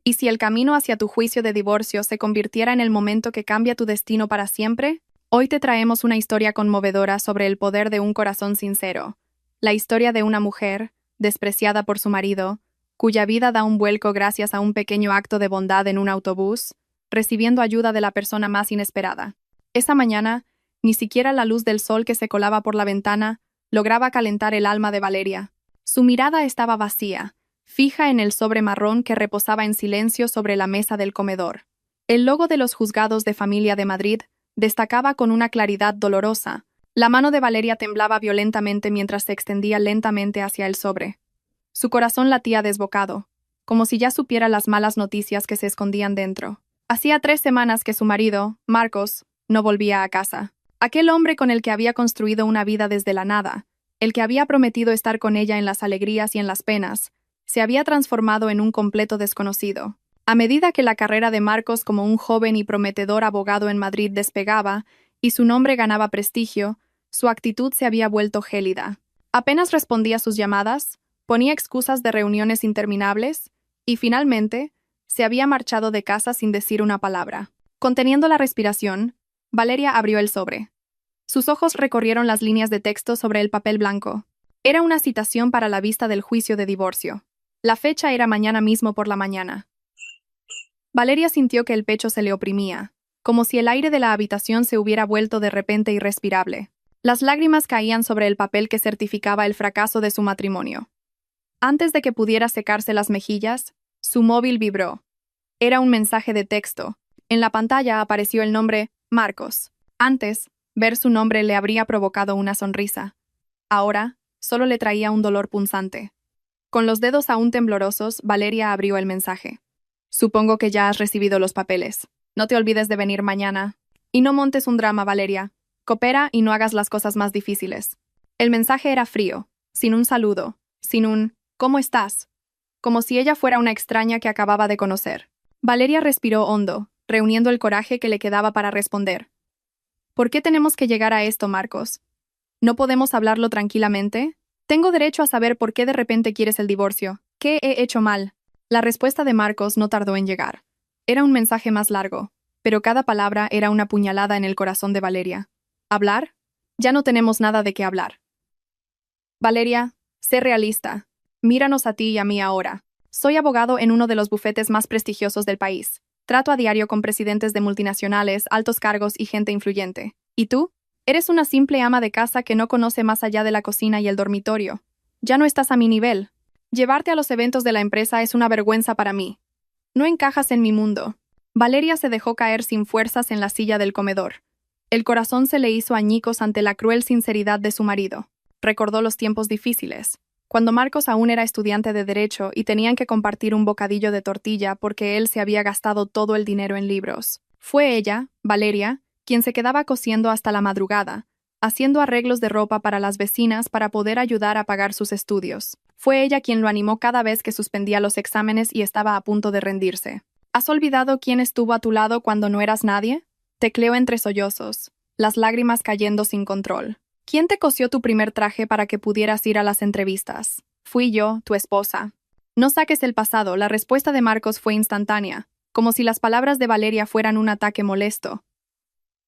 ¿Y si el camino hacia tu juicio de divorcio se convirtiera en el momento que cambia tu destino para siempre? Hoy te traemos una historia conmovedora sobre el poder de un corazón sincero. La historia de una mujer, despreciada por su marido, cuya vida da un vuelco gracias a un pequeño acto de bondad en un autobús, recibiendo ayuda de la persona más inesperada. Esa mañana, ni siquiera la luz del sol que se colaba por la ventana lograba calentar el alma de Valeria. Su mirada estaba vacía, fija en el sobre marrón que reposaba en silencio sobre la mesa del comedor. El logo de los Juzgados de Familia de Madrid destacaba con una claridad dolorosa. La mano de Valeria temblaba violentamente mientras se extendía lentamente hacia el sobre. Su corazón latía desbocado, como si ya supiera las malas noticias que se escondían dentro. Hacía 3 semanas que su marido, Marcos, no volvía a casa. Aquel hombre con el que había construido una vida desde la nada, el que había prometido estar con ella en las alegrías y en las penas, se había transformado en un completo desconocido. A medida que la carrera de Marcos como un joven y prometedor abogado en Madrid despegaba y su nombre ganaba prestigio, su actitud se había vuelto gélida. Apenas respondía a sus llamadas, ponía excusas de reuniones interminables y, finalmente, se había marchado de casa sin decir una palabra. Conteniendo la respiración, Valeria abrió el sobre. Sus ojos recorrieron las líneas de texto sobre el papel blanco. Era una citación para la vista del juicio de divorcio. La fecha era mañana mismo por la mañana. Valeria sintió que el pecho se le oprimía, como si el aire de la habitación se hubiera vuelto de repente irrespirable. Las lágrimas caían sobre el papel que certificaba el fracaso de su matrimonio. Antes de que pudiera secarse las mejillas, su móvil vibró. Era un mensaje de texto. En la pantalla apareció el nombre Marcos. Antes, ver su nombre le habría provocado una sonrisa. Ahora, solo le traía un dolor punzante. Con los dedos aún temblorosos, Valeria abrió el mensaje. Supongo que ya has recibido los papeles. No te olvides de venir mañana. Y no montes un drama, Valeria. Coopera y no hagas las cosas más difíciles. El mensaje era frío, sin un saludo, sin un ¿cómo estás?, como si ella fuera una extraña que acababa de conocer. Valeria respiró hondo, reuniendo el coraje que le quedaba para responder. ¿Por qué tenemos que llegar a esto, Marcos? ¿No podemos hablarlo tranquilamente? Tengo derecho a saber por qué de repente quieres el divorcio. ¿Qué he hecho mal? La respuesta de Marcos no tardó en llegar. Era un mensaje más largo, pero cada palabra era una puñalada en el corazón de Valeria. ¿Hablar? Ya no tenemos nada de qué hablar. Valeria, sé realista. Míranos a ti y a mí ahora. Soy abogado en uno de los bufetes más prestigiosos del país. Trato a diario con presidentes de multinacionales, altos cargos y gente influyente. ¿Y tú? Eres una simple ama de casa que no conoce más allá de la cocina y el dormitorio. Ya no estás a mi nivel. Llevarte a los eventos de la empresa es una vergüenza para mí. No encajas en mi mundo. Valeria se dejó caer sin fuerzas en la silla del comedor. El corazón se le hizo añicos ante la cruel sinceridad de su marido. Recordó los tiempos difíciles, cuando Marcos aún era estudiante de Derecho y tenían que compartir un bocadillo de tortilla porque él se había gastado todo el dinero en libros. Fue ella, Valeria, quien se quedaba cosiendo hasta la madrugada, haciendo arreglos de ropa para las vecinas para poder ayudar a pagar sus estudios. Fue ella quien lo animó cada vez que suspendía los exámenes y estaba a punto de rendirse. ¿Has olvidado quién estuvo a tu lado cuando no eras nadie? Tecleó entre sollozos, las lágrimas cayendo sin control. ¿Quién te cosió tu primer traje para que pudieras ir a las entrevistas? Fui yo, tu esposa. No saques el pasado, la respuesta de Marcos fue instantánea, como si las palabras de Valeria fueran un ataque molesto.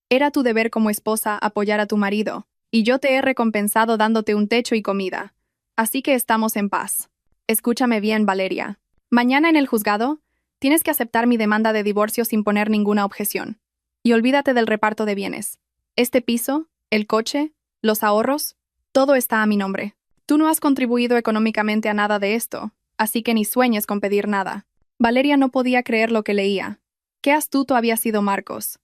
Era tu deber como esposa apoyar a tu marido, y yo te he recompensado dándote un techo y comida. Así que estamos en paz. Escúchame bien, Valeria. Mañana en el juzgado, tienes que aceptar mi demanda de divorcio sin poner ninguna objeción. Y olvídate del reparto de bienes. Este piso, el coche, los ahorros, todo está a mi nombre. Tú no has contribuido económicamente a nada de esto, así que ni sueñes con pedir nada. Valeria no podía creer lo que leía. Qué astuto había sido Marcos.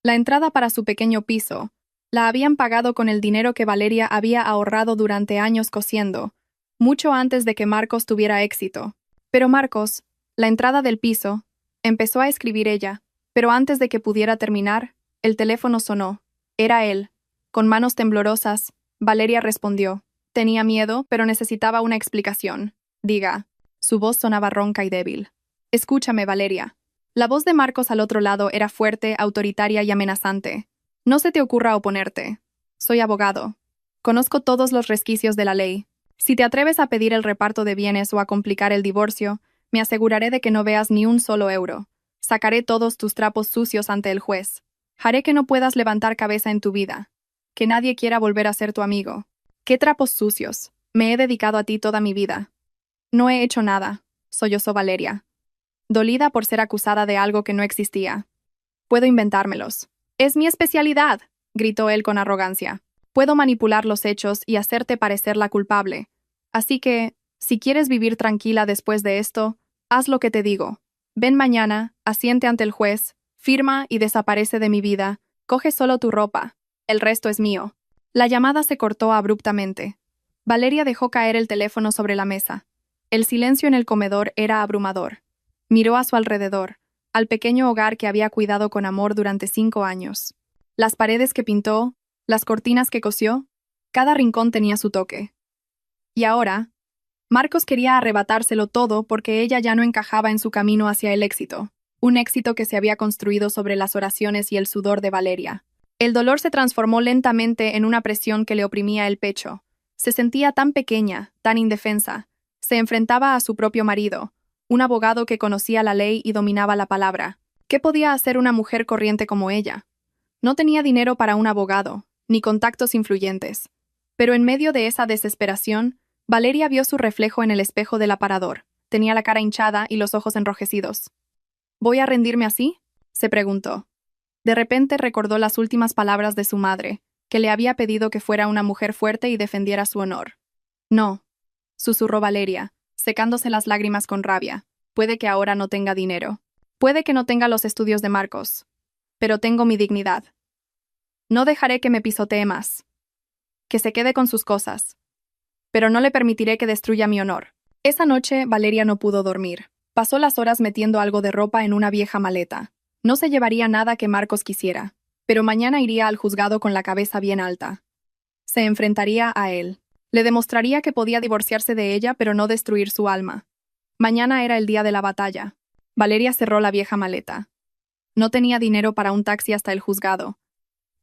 La entrada para su pequeño piso la habían pagado con el dinero que Valeria había ahorrado durante años cosiendo, mucho antes de que Marcos tuviera éxito. Pero Marcos, la entrada del piso, empezó a escribir ella, pero antes de que pudiera terminar, el teléfono sonó. Era él. Con manos temblorosas, Valeria respondió. Tenía miedo, pero necesitaba una explicación. Diga. Su voz sonaba ronca y débil. Escúchame, Valeria. La voz de Marcos al otro lado era fuerte, autoritaria y amenazante. No se te ocurra oponerte. Soy abogado. Conozco todos los resquicios de la ley. Si te atreves a pedir el reparto de bienes o a complicar el divorcio, Me aseguraré de que no veas ni un solo euro. Sacaré todos tus trapos sucios ante el juez. Haré que no puedas levantar cabeza en tu vida. Que nadie quiera volver a ser tu amigo. ¿Qué trapos sucios? Me he dedicado a ti toda mi vida. No he hecho nada, sollozó Valeria, dolida por ser acusada de algo que no existía. Puedo inventármelos. Es mi especialidad, gritó él con arrogancia. Puedo manipular los hechos y hacerte parecer la culpable. Así que, si quieres vivir tranquila después de esto, haz lo que te digo. Ven mañana, asiente ante el juez, firma y desaparece de mi vida. Coge solo tu ropa. El resto es mío. La llamada se cortó abruptamente. Valeria dejó caer el teléfono sobre la mesa. El silencio en el comedor era abrumador. Miró a su alrededor, al pequeño hogar que había cuidado con amor durante 5 años. Las paredes que pintó, las cortinas que cosió, cada rincón tenía su toque. Y ahora, Marcos quería arrebatárselo todo porque ella ya no encajaba en su camino hacia el éxito, un éxito que se había construido sobre las oraciones y el sudor de Valeria. El dolor se transformó lentamente en una presión que le oprimía el pecho. Se sentía tan pequeña, tan indefensa. Se enfrentaba a su propio marido, un abogado que conocía la ley y dominaba la palabra. ¿Qué podía hacer una mujer corriente como ella? No tenía dinero para un abogado, ni contactos influyentes. Pero en medio de esa desesperación, Valeria vio su reflejo en el espejo del aparador. Tenía la cara hinchada y los ojos enrojecidos. ¿Voy a rendirme así?, se preguntó. De repente recordó las últimas palabras de su madre, que le había pedido que fuera una mujer fuerte y defendiera su honor. No, susurró Valeria, secándose las lágrimas con rabia. Puede que ahora no tenga dinero. Puede que no tenga los estudios de Marcos. Pero tengo mi dignidad. No dejaré que me pisotee más. Que se quede con sus cosas. Pero no le permitiré que destruya mi honor. Esa noche, Valeria no pudo dormir. Pasó las horas metiendo algo de ropa en una vieja maleta. No se llevaría nada que Marcos quisiera. Pero mañana iría al juzgado con la cabeza bien alta. Se enfrentaría a él. Le demostraría que podía divorciarse de ella pero no destruir su alma. Mañana era el día de la batalla. Valeria cerró la vieja maleta. No tenía dinero para un taxi hasta el juzgado.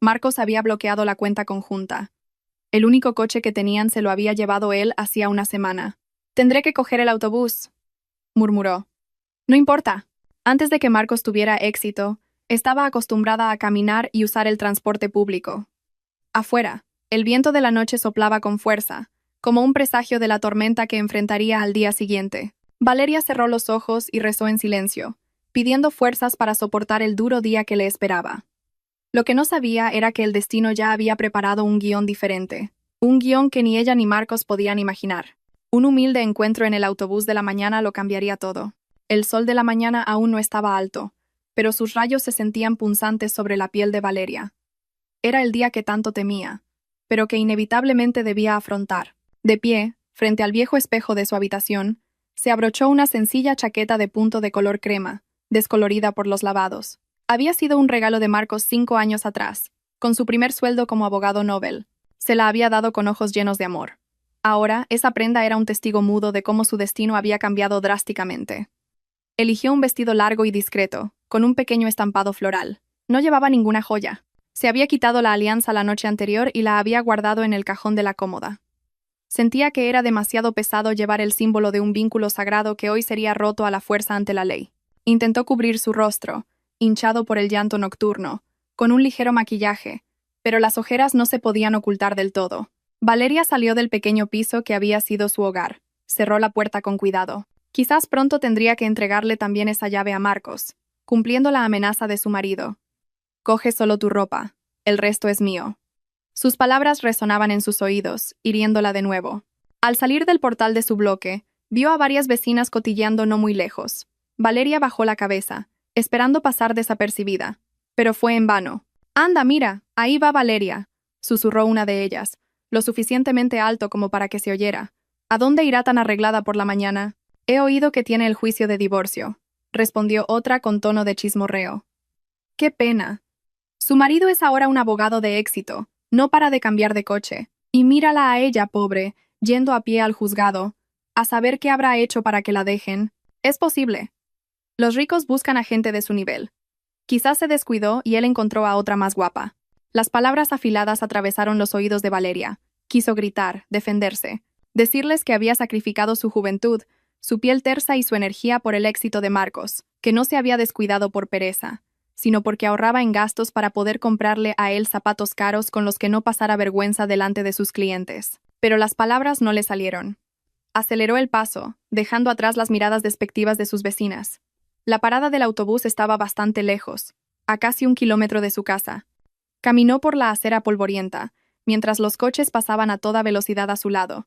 Marcos había bloqueado la cuenta conjunta. El único coche que tenían se lo había llevado él hacía una semana. «Tendré que coger el autobús», murmuró. No importa. Antes de que Marcos tuviera éxito, estaba acostumbrada a caminar y usar el transporte público. Afuera, el viento de la noche soplaba con fuerza, como un presagio de la tormenta que enfrentaría al día siguiente. Valeria cerró los ojos y rezó en silencio, pidiendo fuerzas para soportar el duro día que le esperaba. Lo que no sabía era que el destino ya había preparado un guión diferente, un guión que ni ella ni Marcos podían imaginar. Un humilde encuentro en el autobús de la mañana lo cambiaría todo. El sol de la mañana aún no estaba alto, pero sus rayos se sentían punzantes sobre la piel de Valeria. Era el día que tanto temía, pero que inevitablemente debía afrontar. De pie, frente al viejo espejo de su habitación, se abrochó una sencilla chaqueta de punto de color crema, descolorida por los lavados. Había sido un regalo de Marcos 5 años atrás, con su primer sueldo como abogado Nobel. Se la había dado con ojos llenos de amor. Ahora, esa prenda era un testigo mudo de cómo su destino había cambiado drásticamente. Eligió un vestido largo y discreto, con un pequeño estampado floral. No llevaba ninguna joya. Se había quitado la alianza la noche anterior y la había guardado en el cajón de la cómoda. Sentía que era demasiado pesado llevar el símbolo de un vínculo sagrado que hoy sería roto a la fuerza ante la ley. Intentó cubrir su rostro, hinchado por el llanto nocturno, con un ligero maquillaje, pero las ojeras no se podían ocultar del todo. Valeria salió del pequeño piso que había sido su hogar. Cerró la puerta con cuidado. Quizás pronto tendría que entregarle también esa llave a Marcos, cumpliendo la amenaza de su marido. Coge solo tu ropa, el resto es mío. Sus palabras resonaban en sus oídos, hiriéndola de nuevo. Al salir del portal de su bloque, vio a varias vecinas cotilleando no muy lejos. Valeria bajó la cabeza, esperando pasar desapercibida, pero fue en vano. «Anda, mira, ahí va Valeria», susurró una de ellas, lo suficientemente alto como para que se oyera. «¿A dónde irá tan arreglada por la mañana?» «He oído que tiene el juicio de divorcio», respondió otra con tono de chismorreo. «Qué pena. Su marido es ahora un abogado de éxito, no para de cambiar de coche. Y mírala a ella, pobre, yendo a pie al juzgado, a saber qué habrá hecho para que la dejen. Es posible. Los ricos buscan a gente de su nivel. Quizás se descuidó y él encontró a otra más guapa». Las palabras afiladas atravesaron los oídos de Valeria. Quiso gritar, defenderse, decirles que había sacrificado su juventud, su piel tersa y su energía por el éxito de Marcos, que no se había descuidado por pereza, sino porque ahorraba en gastos para poder comprarle a él zapatos caros con los que no pasara vergüenza delante de sus clientes. Pero las palabras no le salieron. Aceleró el paso, dejando atrás las miradas despectivas de sus vecinas. La parada del autobús estaba bastante lejos, a casi 1 kilómetro de su casa. Caminó por la acera polvorienta, mientras los coches pasaban a toda velocidad a su lado.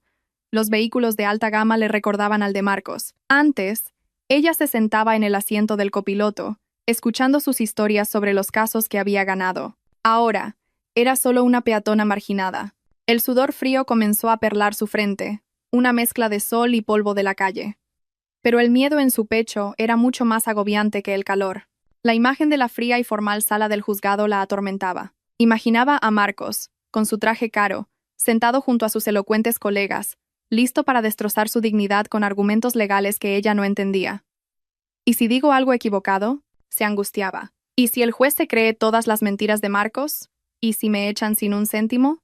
Los vehículos de alta gama le recordaban al de Marcos. Antes, ella se sentaba en el asiento del copiloto, escuchando sus historias sobre los casos que había ganado. Ahora, era solo una peatona marginada. El sudor frío comenzó a perlar su frente, una mezcla de sol y polvo de la calle. Pero el miedo en su pecho era mucho más agobiante que el calor. La imagen de la fría y formal sala del juzgado la atormentaba. Imaginaba a Marcos, con su traje caro, sentado junto a sus elocuentes colegas, listo para destrozar su dignidad con argumentos legales que ella no entendía. ¿Y si digo algo equivocado? Se angustiaba. ¿Y si el juez se cree todas las mentiras de Marcos? ¿Y si me echan sin un céntimo?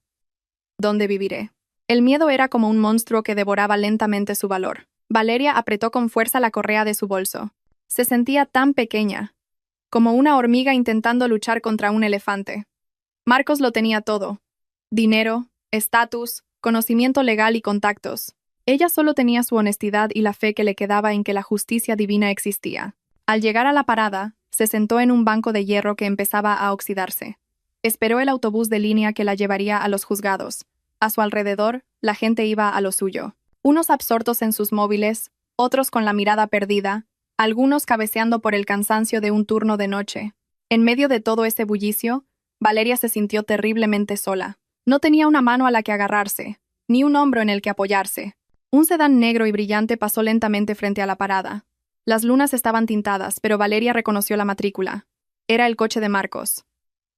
¿Dónde viviré? El miedo era como un monstruo que devoraba lentamente su valor. Valeria apretó con fuerza la correa de su bolso. Se sentía tan pequeña, como una hormiga intentando luchar contra un elefante. Marcos lo tenía todo: dinero, estatus, conocimiento legal y contactos. Ella solo tenía su honestidad y la fe que le quedaba en que la justicia divina existía. Al llegar a la parada, se sentó en un banco de hierro que empezaba a oxidarse. Esperó el autobús de línea que la llevaría a los juzgados. A su alrededor, la gente iba a lo suyo. Unos absortos en sus móviles, otros con la mirada perdida, algunos cabeceando por el cansancio de un turno de noche. En medio de todo ese bullicio, Valeria se sintió terriblemente sola. No tenía una mano a la que agarrarse, ni un hombro en el que apoyarse. Un sedán negro y brillante pasó lentamente frente a la parada. Las lunas estaban tintadas, pero Valeria reconoció la matrícula. Era el coche de Marcos.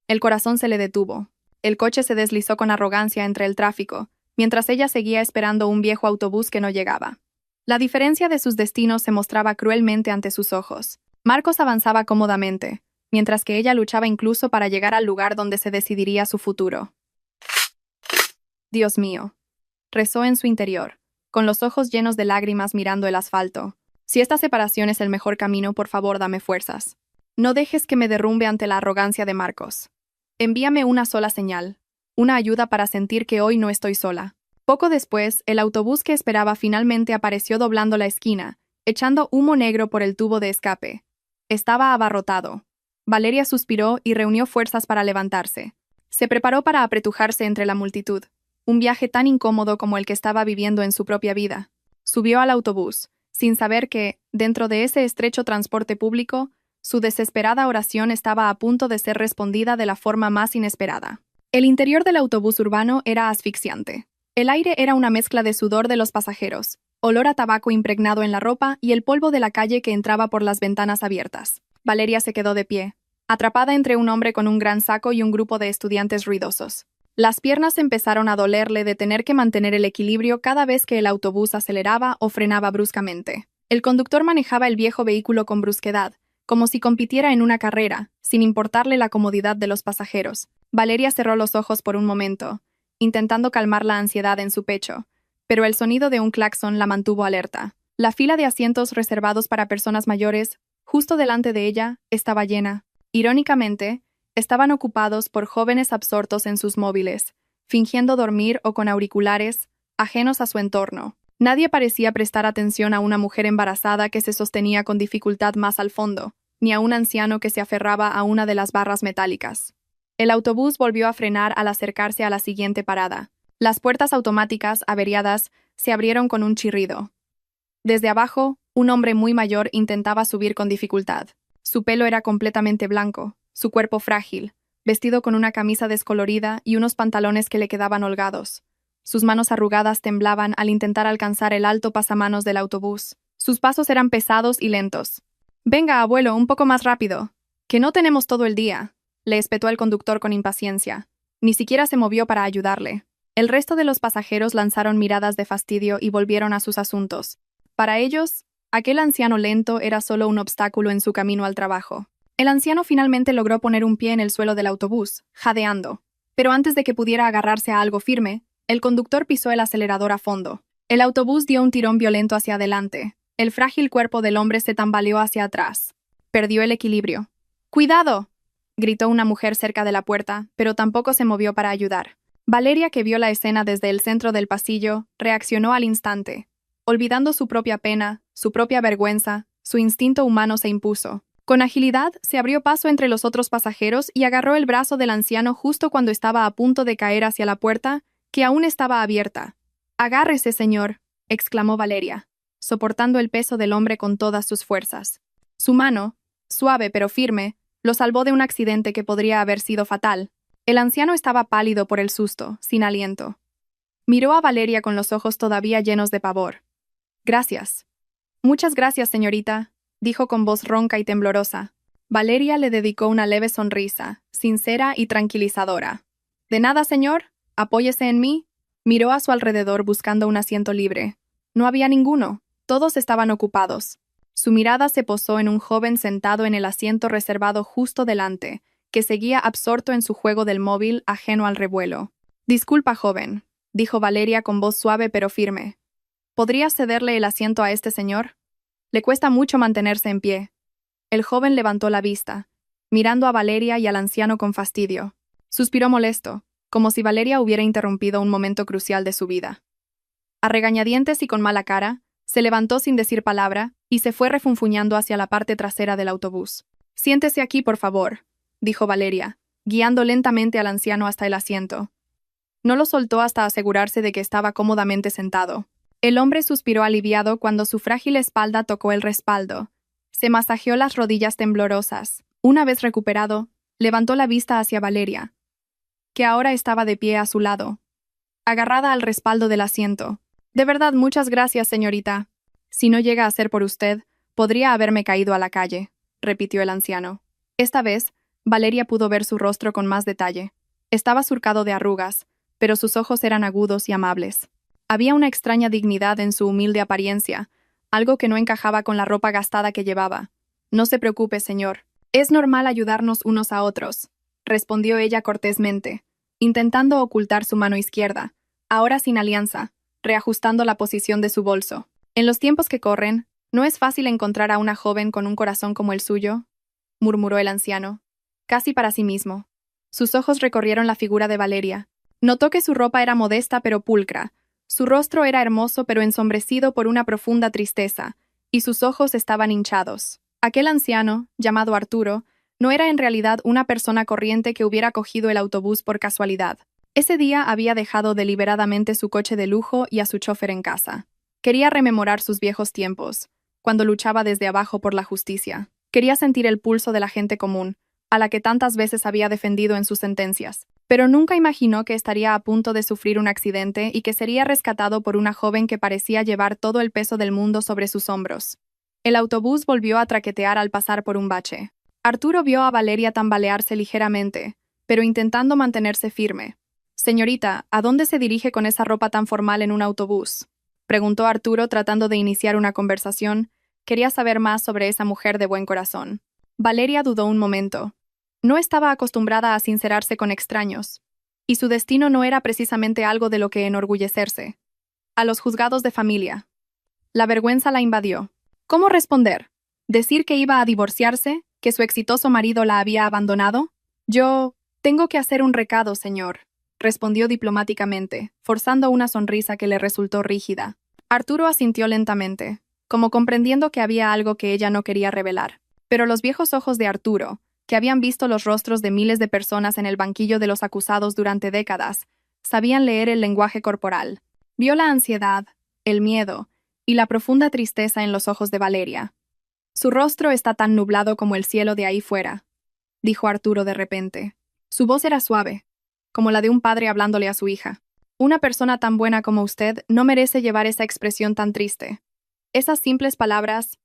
El corazón se le detuvo. El coche se deslizó con arrogancia entre el tráfico, mientras ella seguía esperando un viejo autobús que no llegaba. La diferencia de sus destinos se mostraba cruelmente ante sus ojos. Marcos avanzaba cómodamente, mientras que ella luchaba incluso para llegar al lugar donde se decidiría su futuro. Dios mío, rezó en su interior, con los ojos llenos de lágrimas mirando el asfalto. Si esta separación es el mejor camino, por favor, dame fuerzas. No dejes que me derrumbe ante la arrogancia de Marcos. Envíame una sola señal, una ayuda para sentir que hoy no estoy sola. Poco después, el autobús que esperaba finalmente apareció doblando la esquina, echando humo negro por el tubo de escape. Estaba abarrotado. Valeria suspiró y reunió fuerzas para levantarse. Se preparó para apretujarse entre la multitud, un viaje tan incómodo como el que estaba viviendo en su propia vida. Subió al autobús, sin saber que, dentro de ese estrecho transporte público, su desesperada oración estaba a punto de ser respondida de la forma más inesperada. El interior del autobús urbano era asfixiante. El aire era una mezcla de sudor de los pasajeros, olor a tabaco impregnado en la ropa y el polvo de la calle que entraba por las ventanas abiertas. Valeria se quedó de pie, atrapada entre un hombre con un gran saco y un grupo de estudiantes ruidosos. Las piernas empezaron a dolerle de tener que mantener el equilibrio cada vez que el autobús aceleraba o frenaba bruscamente. El conductor manejaba el viejo vehículo con brusquedad, como si compitiera en una carrera, sin importarle la comodidad de los pasajeros. Valeria cerró los ojos por un momento, intentando calmar la ansiedad en su pecho, pero el sonido de un claxon la mantuvo alerta. La fila de asientos reservados para personas mayores, justo delante de ella, estaba llena. Irónicamente, estaban ocupados por jóvenes absortos en sus móviles, fingiendo dormir o con auriculares, ajenos a su entorno. Nadie parecía prestar atención a una mujer embarazada que se sostenía con dificultad más al fondo, ni a un anciano que se aferraba a una de las barras metálicas. El autobús volvió a frenar al acercarse a la siguiente parada. Las puertas automáticas, averiadas, se abrieron con un chirrido. Desde abajo, un hombre muy mayor intentaba subir con dificultad. Su pelo era completamente blanco, su cuerpo frágil, vestido con una camisa descolorida y unos pantalones que le quedaban holgados. Sus manos arrugadas temblaban al intentar alcanzar el alto pasamanos del autobús. Sus pasos eran pesados y lentos. «Venga, abuelo, un poco más rápido. Que no tenemos todo el día», le espetó el conductor con impaciencia. Ni siquiera se movió para ayudarle. El resto de los pasajeros lanzaron miradas de fastidio y volvieron a sus asuntos. Para ellos, aquel anciano lento era solo un obstáculo en su camino al trabajo. El anciano finalmente logró poner un pie en el suelo del autobús, jadeando. Pero antes de que pudiera agarrarse a algo firme, el conductor pisó el acelerador a fondo. El autobús dio un tirón violento hacia adelante, El frágil cuerpo del hombre se tambaleó hacia atrás. Perdió el equilibrio. ¡Cuidado!, gritó una mujer cerca de la puerta, pero tampoco se movió para ayudar. Valeria, que vio la escena desde el centro del pasillo, reaccionó al instante. Olvidando su propia pena, su propia vergüenza, su instinto humano se impuso. Con agilidad, se abrió paso entre los otros pasajeros y agarró el brazo del anciano justo cuando estaba a punto de caer hacia la puerta, que aún estaba abierta. «Agárrese, señor», exclamó Valeria, soportando el peso del hombre con todas sus fuerzas. Su mano, suave pero firme, lo salvó de un accidente que podría haber sido fatal. El anciano estaba pálido por el susto, sin aliento. Miró a Valeria con los ojos todavía llenos de pavor. «Gracias». «Muchas gracias, señorita», dijo con voz ronca y temblorosa. Valeria le dedicó una leve sonrisa, sincera y tranquilizadora. «De nada, señor. Apóyese en mí». Miró a su alrededor buscando un asiento libre. No había ninguno. Todos estaban ocupados. Su mirada se posó en un joven sentado en el asiento reservado justo delante, que seguía absorto en su juego del móvil, ajeno al revuelo. «Disculpa, joven», dijo Valeria con voz suave pero firme. «¿Podría cederle el asiento a este señor? Le cuesta mucho mantenerse en pie». El joven levantó la vista, mirando a Valeria y al anciano con fastidio. Suspiró molesto, como si Valeria hubiera interrumpido un momento crucial de su vida. A regañadientes y con mala cara, se levantó sin decir palabra y se fue refunfuñando hacia la parte trasera del autobús. «Siéntese aquí, por favor», dijo Valeria, guiando lentamente al anciano hasta el asiento. No lo soltó hasta asegurarse de que estaba cómodamente sentado. El hombre suspiró aliviado cuando su frágil espalda tocó el respaldo. Se masajeó las rodillas temblorosas. Una vez recuperado, levantó la vista hacia Valeria, que ahora estaba de pie a su lado, agarrada al respaldo del asiento. «De verdad, muchas gracias, señorita. Si no llega a ser por usted, podría haberme caído a la calle», repitió el anciano. Esta vez, Valeria pudo ver su rostro con más detalle. Estaba surcado de arrugas, pero sus ojos eran agudos y amables. Había una extraña dignidad en su humilde apariencia, algo que no encajaba con la ropa gastada que llevaba. «No se preocupe, señor. Es normal ayudarnos unos a otros», respondió ella cortésmente, intentando ocultar su mano izquierda, ahora sin alianza, reajustando la posición de su bolso. «En los tiempos que corren, ¿no es fácil encontrar a una joven con un corazón como el suyo?», murmuró el anciano, casi para sí mismo. Sus ojos recorrieron la figura de Valeria. Notó que su ropa era modesta pero pulcra, su rostro era hermoso pero ensombrecido por una profunda tristeza, y sus ojos estaban hinchados. Aquel anciano, llamado Arturo, no era en realidad una persona corriente que hubiera cogido el autobús por casualidad. Ese día había dejado deliberadamente su coche de lujo y a su chofer en casa. Quería rememorar sus viejos tiempos, cuando luchaba desde abajo por la justicia. Quería sentir el pulso de la gente común, a la que tantas veces había defendido en sus sentencias. Pero nunca imaginó que estaría a punto de sufrir un accidente y que sería rescatado por una joven que parecía llevar todo el peso del mundo sobre sus hombros. El autobús volvió a traquetear al pasar por un bache. Arturo vio a Valeria tambalearse ligeramente, pero intentando mantenerse firme. «Señorita, ¿a dónde se dirige con esa ropa tan formal en un autobús?», preguntó Arturo tratando de iniciar una conversación. Quería saber más sobre esa mujer de buen corazón. Valeria dudó un momento. No estaba acostumbrada a sincerarse con extraños, y su destino no era precisamente algo de lo que enorgullecerse. A los juzgados de familia. La vergüenza la invadió. ¿Cómo responder? ¿Decir que iba a divorciarse? ¿Que su exitoso marido la había abandonado? «Yo tengo que hacer un recado, señor», respondió diplomáticamente, forzando una sonrisa que le resultó rígida. Arturo asintió lentamente, como comprendiendo que había algo que ella no quería revelar. Pero los viejos ojos de Arturo, que habían visto los rostros de miles de personas en el banquillo de los acusados durante décadas, sabían leer el lenguaje corporal. Vio la ansiedad, el miedo y la profunda tristeza en los ojos de Valeria. «Su rostro está tan nublado como el cielo de ahí fuera», dijo Arturo de repente. Su voz era suave, como la de un padre hablándole a su hija. «Una persona tan buena como usted no merece llevar esa expresión tan triste». Esas simples palabras,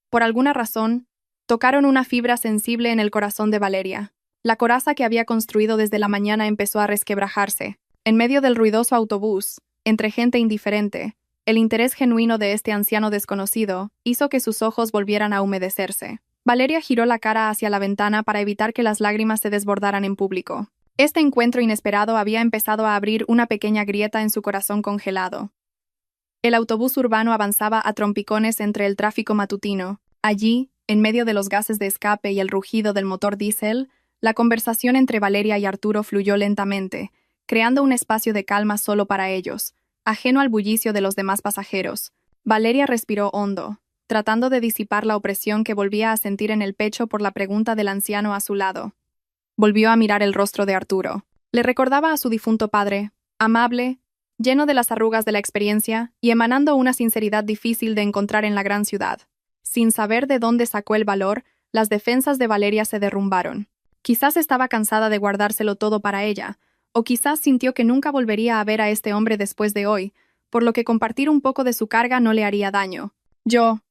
por alguna razón, tocaron una fibra sensible en el corazón de Valeria. La coraza que había construido desde la mañana empezó a resquebrajarse. En medio del ruidoso autobús, entre gente indiferente, el interés genuino de este anciano desconocido hizo que sus ojos volvieran a humedecerse. Valeria giró la cara hacia la ventana para evitar que las lágrimas se desbordaran en público. Este encuentro inesperado había empezado a abrir una pequeña grieta en su corazón congelado. El autobús urbano avanzaba a trompicones entre el tráfico matutino. Allí, en medio de los gases de escape y el rugido del motor diésel, la conversación entre Valeria y Arturo fluyó lentamente, creando un espacio de calma solo para ellos, ajeno al bullicio de los demás pasajeros. Valeria respiró hondo, tratando de disipar la opresión que volvía a sentir en el pecho por la pregunta del anciano a su lado. Volvió a mirar el rostro de Arturo. Le recordaba a su difunto padre, amable, lleno de las arrugas de la experiencia y emanando una sinceridad difícil de encontrar en la gran ciudad. Sin saber de dónde sacó el valor, las defensas de Valeria se derrumbaron. Quizás estaba cansada de guardárselo todo para ella, o quizás sintió que nunca volvería a ver a este hombre después de hoy, por lo que compartir un poco de su carga no le haría daño. Yo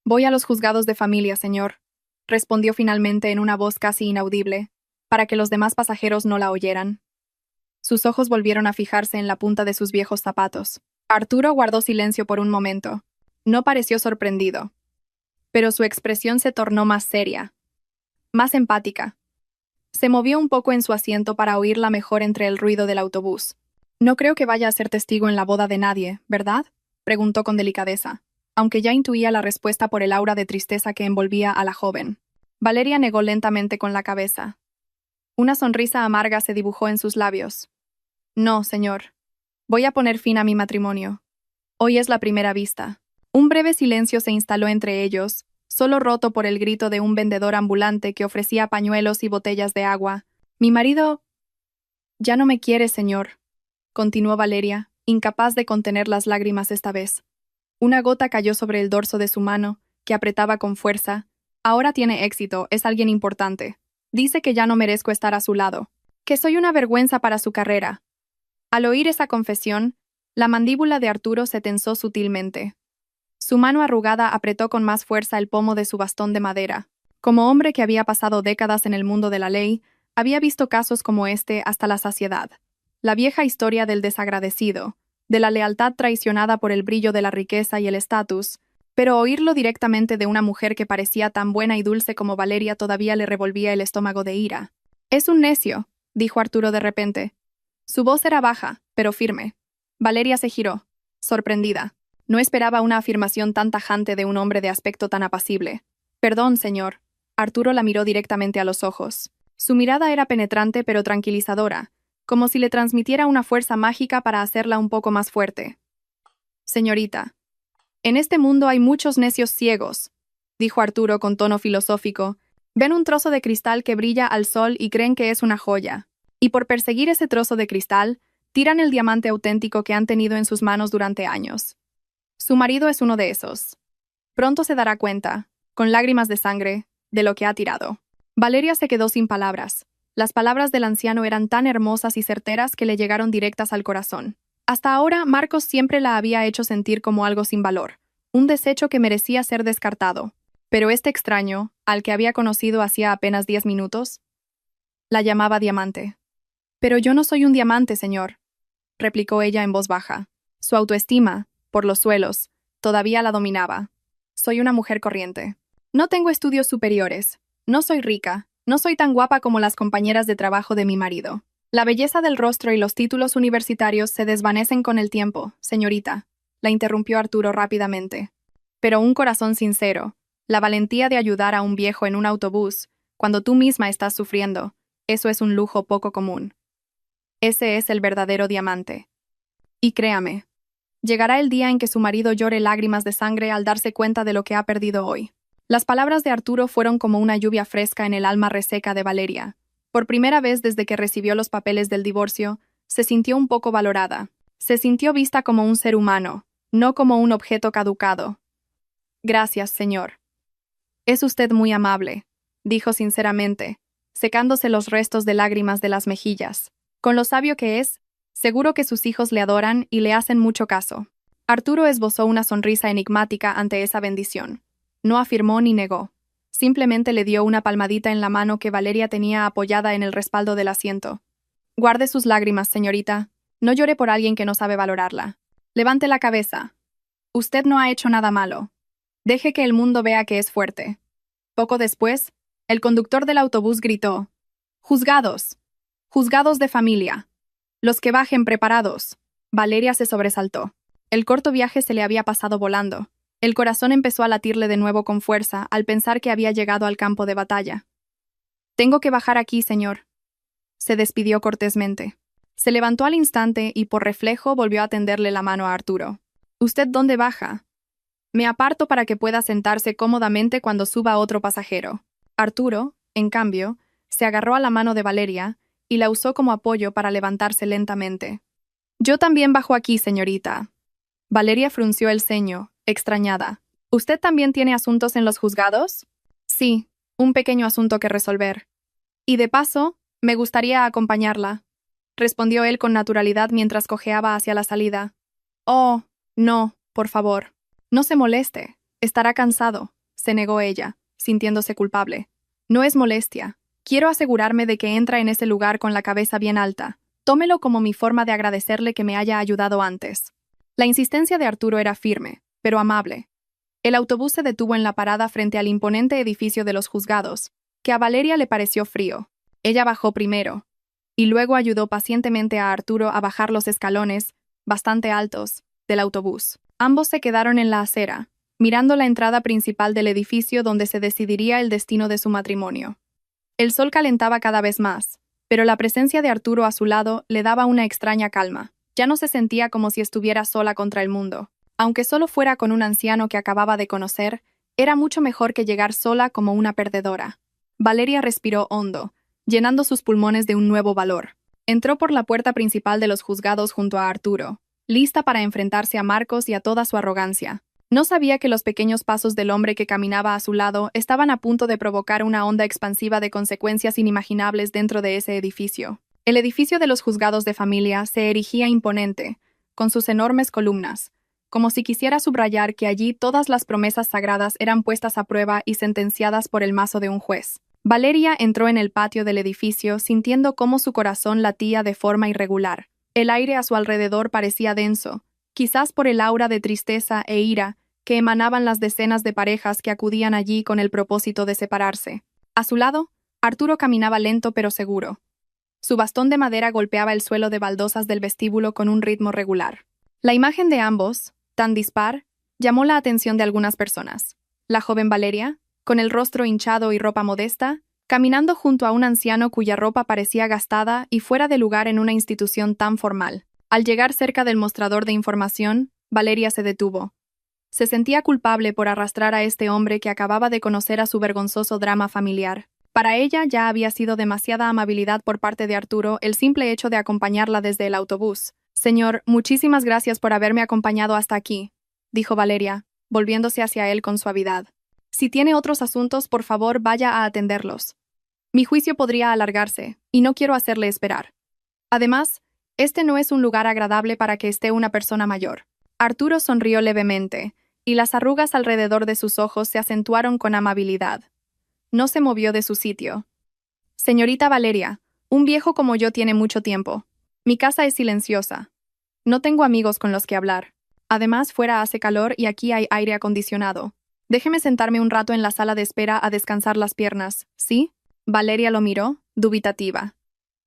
voy a los juzgados de familia, señor, respondió finalmente en una voz casi inaudible, para que los demás pasajeros no la oyeran. Sus ojos volvieron a fijarse en la punta de sus viejos zapatos. Arturo guardó silencio por un momento. No pareció sorprendido, pero su expresión se tornó más seria, más empática. Se movió un poco en su asiento para oírla mejor entre el ruido del autobús. «No creo que vaya a ser testigo en la boda de nadie, ¿verdad?», preguntó con delicadeza, aunque ya intuía la respuesta por el aura de tristeza que envolvía a la joven. Valeria negó lentamente con la cabeza. Una sonrisa amarga se dibujó en sus labios. «No, señor. Voy a poner fin a mi matrimonio. Hoy es la primera vista». Un breve silencio se instaló entre ellos, solo roto por el grito de un vendedor ambulante que ofrecía pañuelos y botellas de agua. «Mi marido ya no me quiere, señor», continuó Valeria, incapaz de contener las lágrimas esta vez. Una gota cayó sobre el dorso de su mano, que apretaba con fuerza. «Ahora tiene éxito, es alguien importante. Dice que ya no merezco estar a su lado, que soy una vergüenza para su carrera». Al oír esa confesión, la mandíbula de Arturo se tensó sutilmente. Su mano arrugada apretó con más fuerza el pomo de su bastón de madera. Como hombre que había pasado décadas en el mundo de la ley, había visto casos como este hasta la saciedad. La vieja historia del desagradecido, de la lealtad traicionada por el brillo de la riqueza y el estatus, pero oírlo directamente de una mujer que parecía tan buena y dulce como Valeria todavía le revolvía el estómago de ira. «Es un necio», dijo Arturo de repente. Su voz era baja, pero firme. Valeria se giró, sorprendida. No esperaba una afirmación tan tajante de un hombre de aspecto tan apacible. «Perdón, señor». Arturo la miró directamente a los ojos. Su mirada era penetrante pero tranquilizadora, como si le transmitiera una fuerza mágica para hacerla un poco más fuerte. «Señorita, en este mundo hay muchos necios ciegos», dijo Arturo con tono filosófico. «Ven un trozo de cristal que brilla al sol y creen que es una joya. Y por perseguir ese trozo de cristal, tiran el diamante auténtico que han tenido en sus manos durante años. Su marido es uno de esos. Pronto se dará cuenta, con lágrimas de sangre, de lo que ha tirado». Valeria se quedó sin palabras. Las palabras del anciano eran tan hermosas y certeras que le llegaron directas al corazón. Hasta ahora, Marcos siempre la había hecho sentir como algo sin valor, un desecho que merecía ser descartado. Pero este extraño, al que había conocido hacía apenas 10 minutos, la llamaba diamante. «Pero yo no soy un diamante, señor», replicó ella en voz baja. Su autoestima, por los suelos, todavía la dominaba. «Soy una mujer corriente. No tengo estudios superiores. No soy rica. No soy tan guapa como las compañeras de trabajo de mi marido. La belleza del rostro y los títulos universitarios se desvanecen con el tiempo, señorita», la interrumpió Arturo rápidamente. «Pero un corazón sincero, la valentía de ayudar a un viejo en un autobús, cuando tú misma estás sufriendo, eso es un lujo poco común. Ese es el verdadero diamante. Y créame, llegará el día en que su marido llore lágrimas de sangre al darse cuenta de lo que ha perdido hoy». Las palabras de Arturo fueron como una lluvia fresca en el alma reseca de Valeria. Por primera vez desde que recibió los papeles del divorcio, se sintió un poco valorada. Se sintió vista como un ser humano, no como un objeto caducado. «Gracias, señor. Es usted muy amable», dijo sinceramente, secándose los restos de lágrimas de las mejillas. «Con lo sabio que es, seguro que sus hijos le adoran y le hacen mucho caso». Arturo esbozó una sonrisa enigmática ante esa bendición. No afirmó ni negó. Simplemente le dio una palmadita en la mano que Valeria tenía apoyada en el respaldo del asiento. «Guarde sus lágrimas, señorita. No llore por alguien que no sabe valorarla. Levante la cabeza. Usted no ha hecho nada malo. Deje que el mundo vea que es fuerte». Poco después, el conductor del autobús gritó: «¡Juzgados! ¡Juzgados de familia! ¡Los que bajen preparados!». Valeria se sobresaltó. El corto viaje se le había pasado volando. El corazón empezó a latirle de nuevo con fuerza al pensar que había llegado al campo de batalla. «Tengo que bajar aquí, señor», se despidió cortésmente. Se levantó al instante y por reflejo volvió a tenderle la mano a Arturo. «¿Usted dónde baja?» «Me aparto para que pueda sentarse cómodamente cuando suba otro pasajero». Arturo, en cambio, se agarró a la mano de Valeria y la usó como apoyo para levantarse lentamente. «Yo también bajo aquí, señorita». Valeria frunció el ceño, extrañada. «¿Usted también tiene asuntos en los juzgados?» «Sí, un pequeño asunto que resolver. Y de paso, me gustaría acompañarla», respondió él con naturalidad mientras cojeaba hacia la salida. «Oh, no, por favor. No se moleste. Estará cansado», se negó ella, sintiéndose culpable. «No es molestia. Quiero asegurarme de que entra en ese lugar con la cabeza bien alta. Tómelo como mi forma de agradecerle que me haya ayudado antes». La insistencia de Arturo era firme, pero amable. El autobús se detuvo en la parada frente al imponente edificio de los juzgados, que a Valeria le pareció frío. Ella bajó primero, y luego ayudó pacientemente a Arturo a bajar los escalones, bastante altos, del autobús. Ambos se quedaron en la acera, mirando la entrada principal del edificio donde se decidiría el destino de su matrimonio. El sol calentaba cada vez más, pero la presencia de Arturo a su lado le daba una extraña calma. Ya no se sentía como si estuviera sola contra el mundo. Aunque solo fuera con un anciano que acababa de conocer, era mucho mejor que llegar sola como una perdedora. Valeria respiró hondo, llenando sus pulmones de un nuevo valor. Entró por la puerta principal de los juzgados junto a Arturo, lista para enfrentarse a Marcos y a toda su arrogancia. No sabía que los pequeños pasos del hombre que caminaba a su lado estaban a punto de provocar una onda expansiva de consecuencias inimaginables dentro de ese edificio. El edificio de los juzgados de familia se erigía imponente, con sus enormes columnas, como si quisiera subrayar que allí todas las promesas sagradas eran puestas a prueba y sentenciadas por el mazo de un juez. Valeria entró en el patio del edificio sintiendo cómo su corazón latía de forma irregular. El aire a su alrededor parecía denso, quizás por el aura de tristeza e ira que emanaban las decenas de parejas que acudían allí con el propósito de separarse. A su lado, Arturo caminaba lento pero seguro. Su bastón de madera golpeaba el suelo de baldosas del vestíbulo con un ritmo regular. La imagen de ambos, tan dispar, llamó la atención de algunas personas. La joven Valeria, con el rostro hinchado y ropa modesta, caminando junto a un anciano cuya ropa parecía gastada y fuera de lugar en una institución tan formal. Al llegar cerca del mostrador de información, Valeria se detuvo. Se sentía culpable por arrastrar a este hombre que acababa de conocer a su vergonzoso drama familiar. Para ella ya había sido demasiada amabilidad por parte de Arturo el simple hecho de acompañarla desde el autobús. «Señor, muchísimas gracias por haberme acompañado hasta aquí», dijo Valeria, volviéndose hacia él con suavidad. «Si tiene otros asuntos, por favor, vaya a atenderlos. Mi juicio podría alargarse, y no quiero hacerle esperar. Además, este no es un lugar agradable para que esté una persona mayor». Arturo sonrió levemente, y las arrugas alrededor de sus ojos se acentuaron con amabilidad. No se movió de su sitio. «Señorita Valeria, un viejo como yo tiene mucho tiempo. Mi casa es silenciosa. No tengo amigos con los que hablar. Además, fuera hace calor y aquí hay aire acondicionado. Déjeme sentarme un rato en la sala de espera a descansar las piernas, ¿sí?» Valeria lo miró, dubitativa.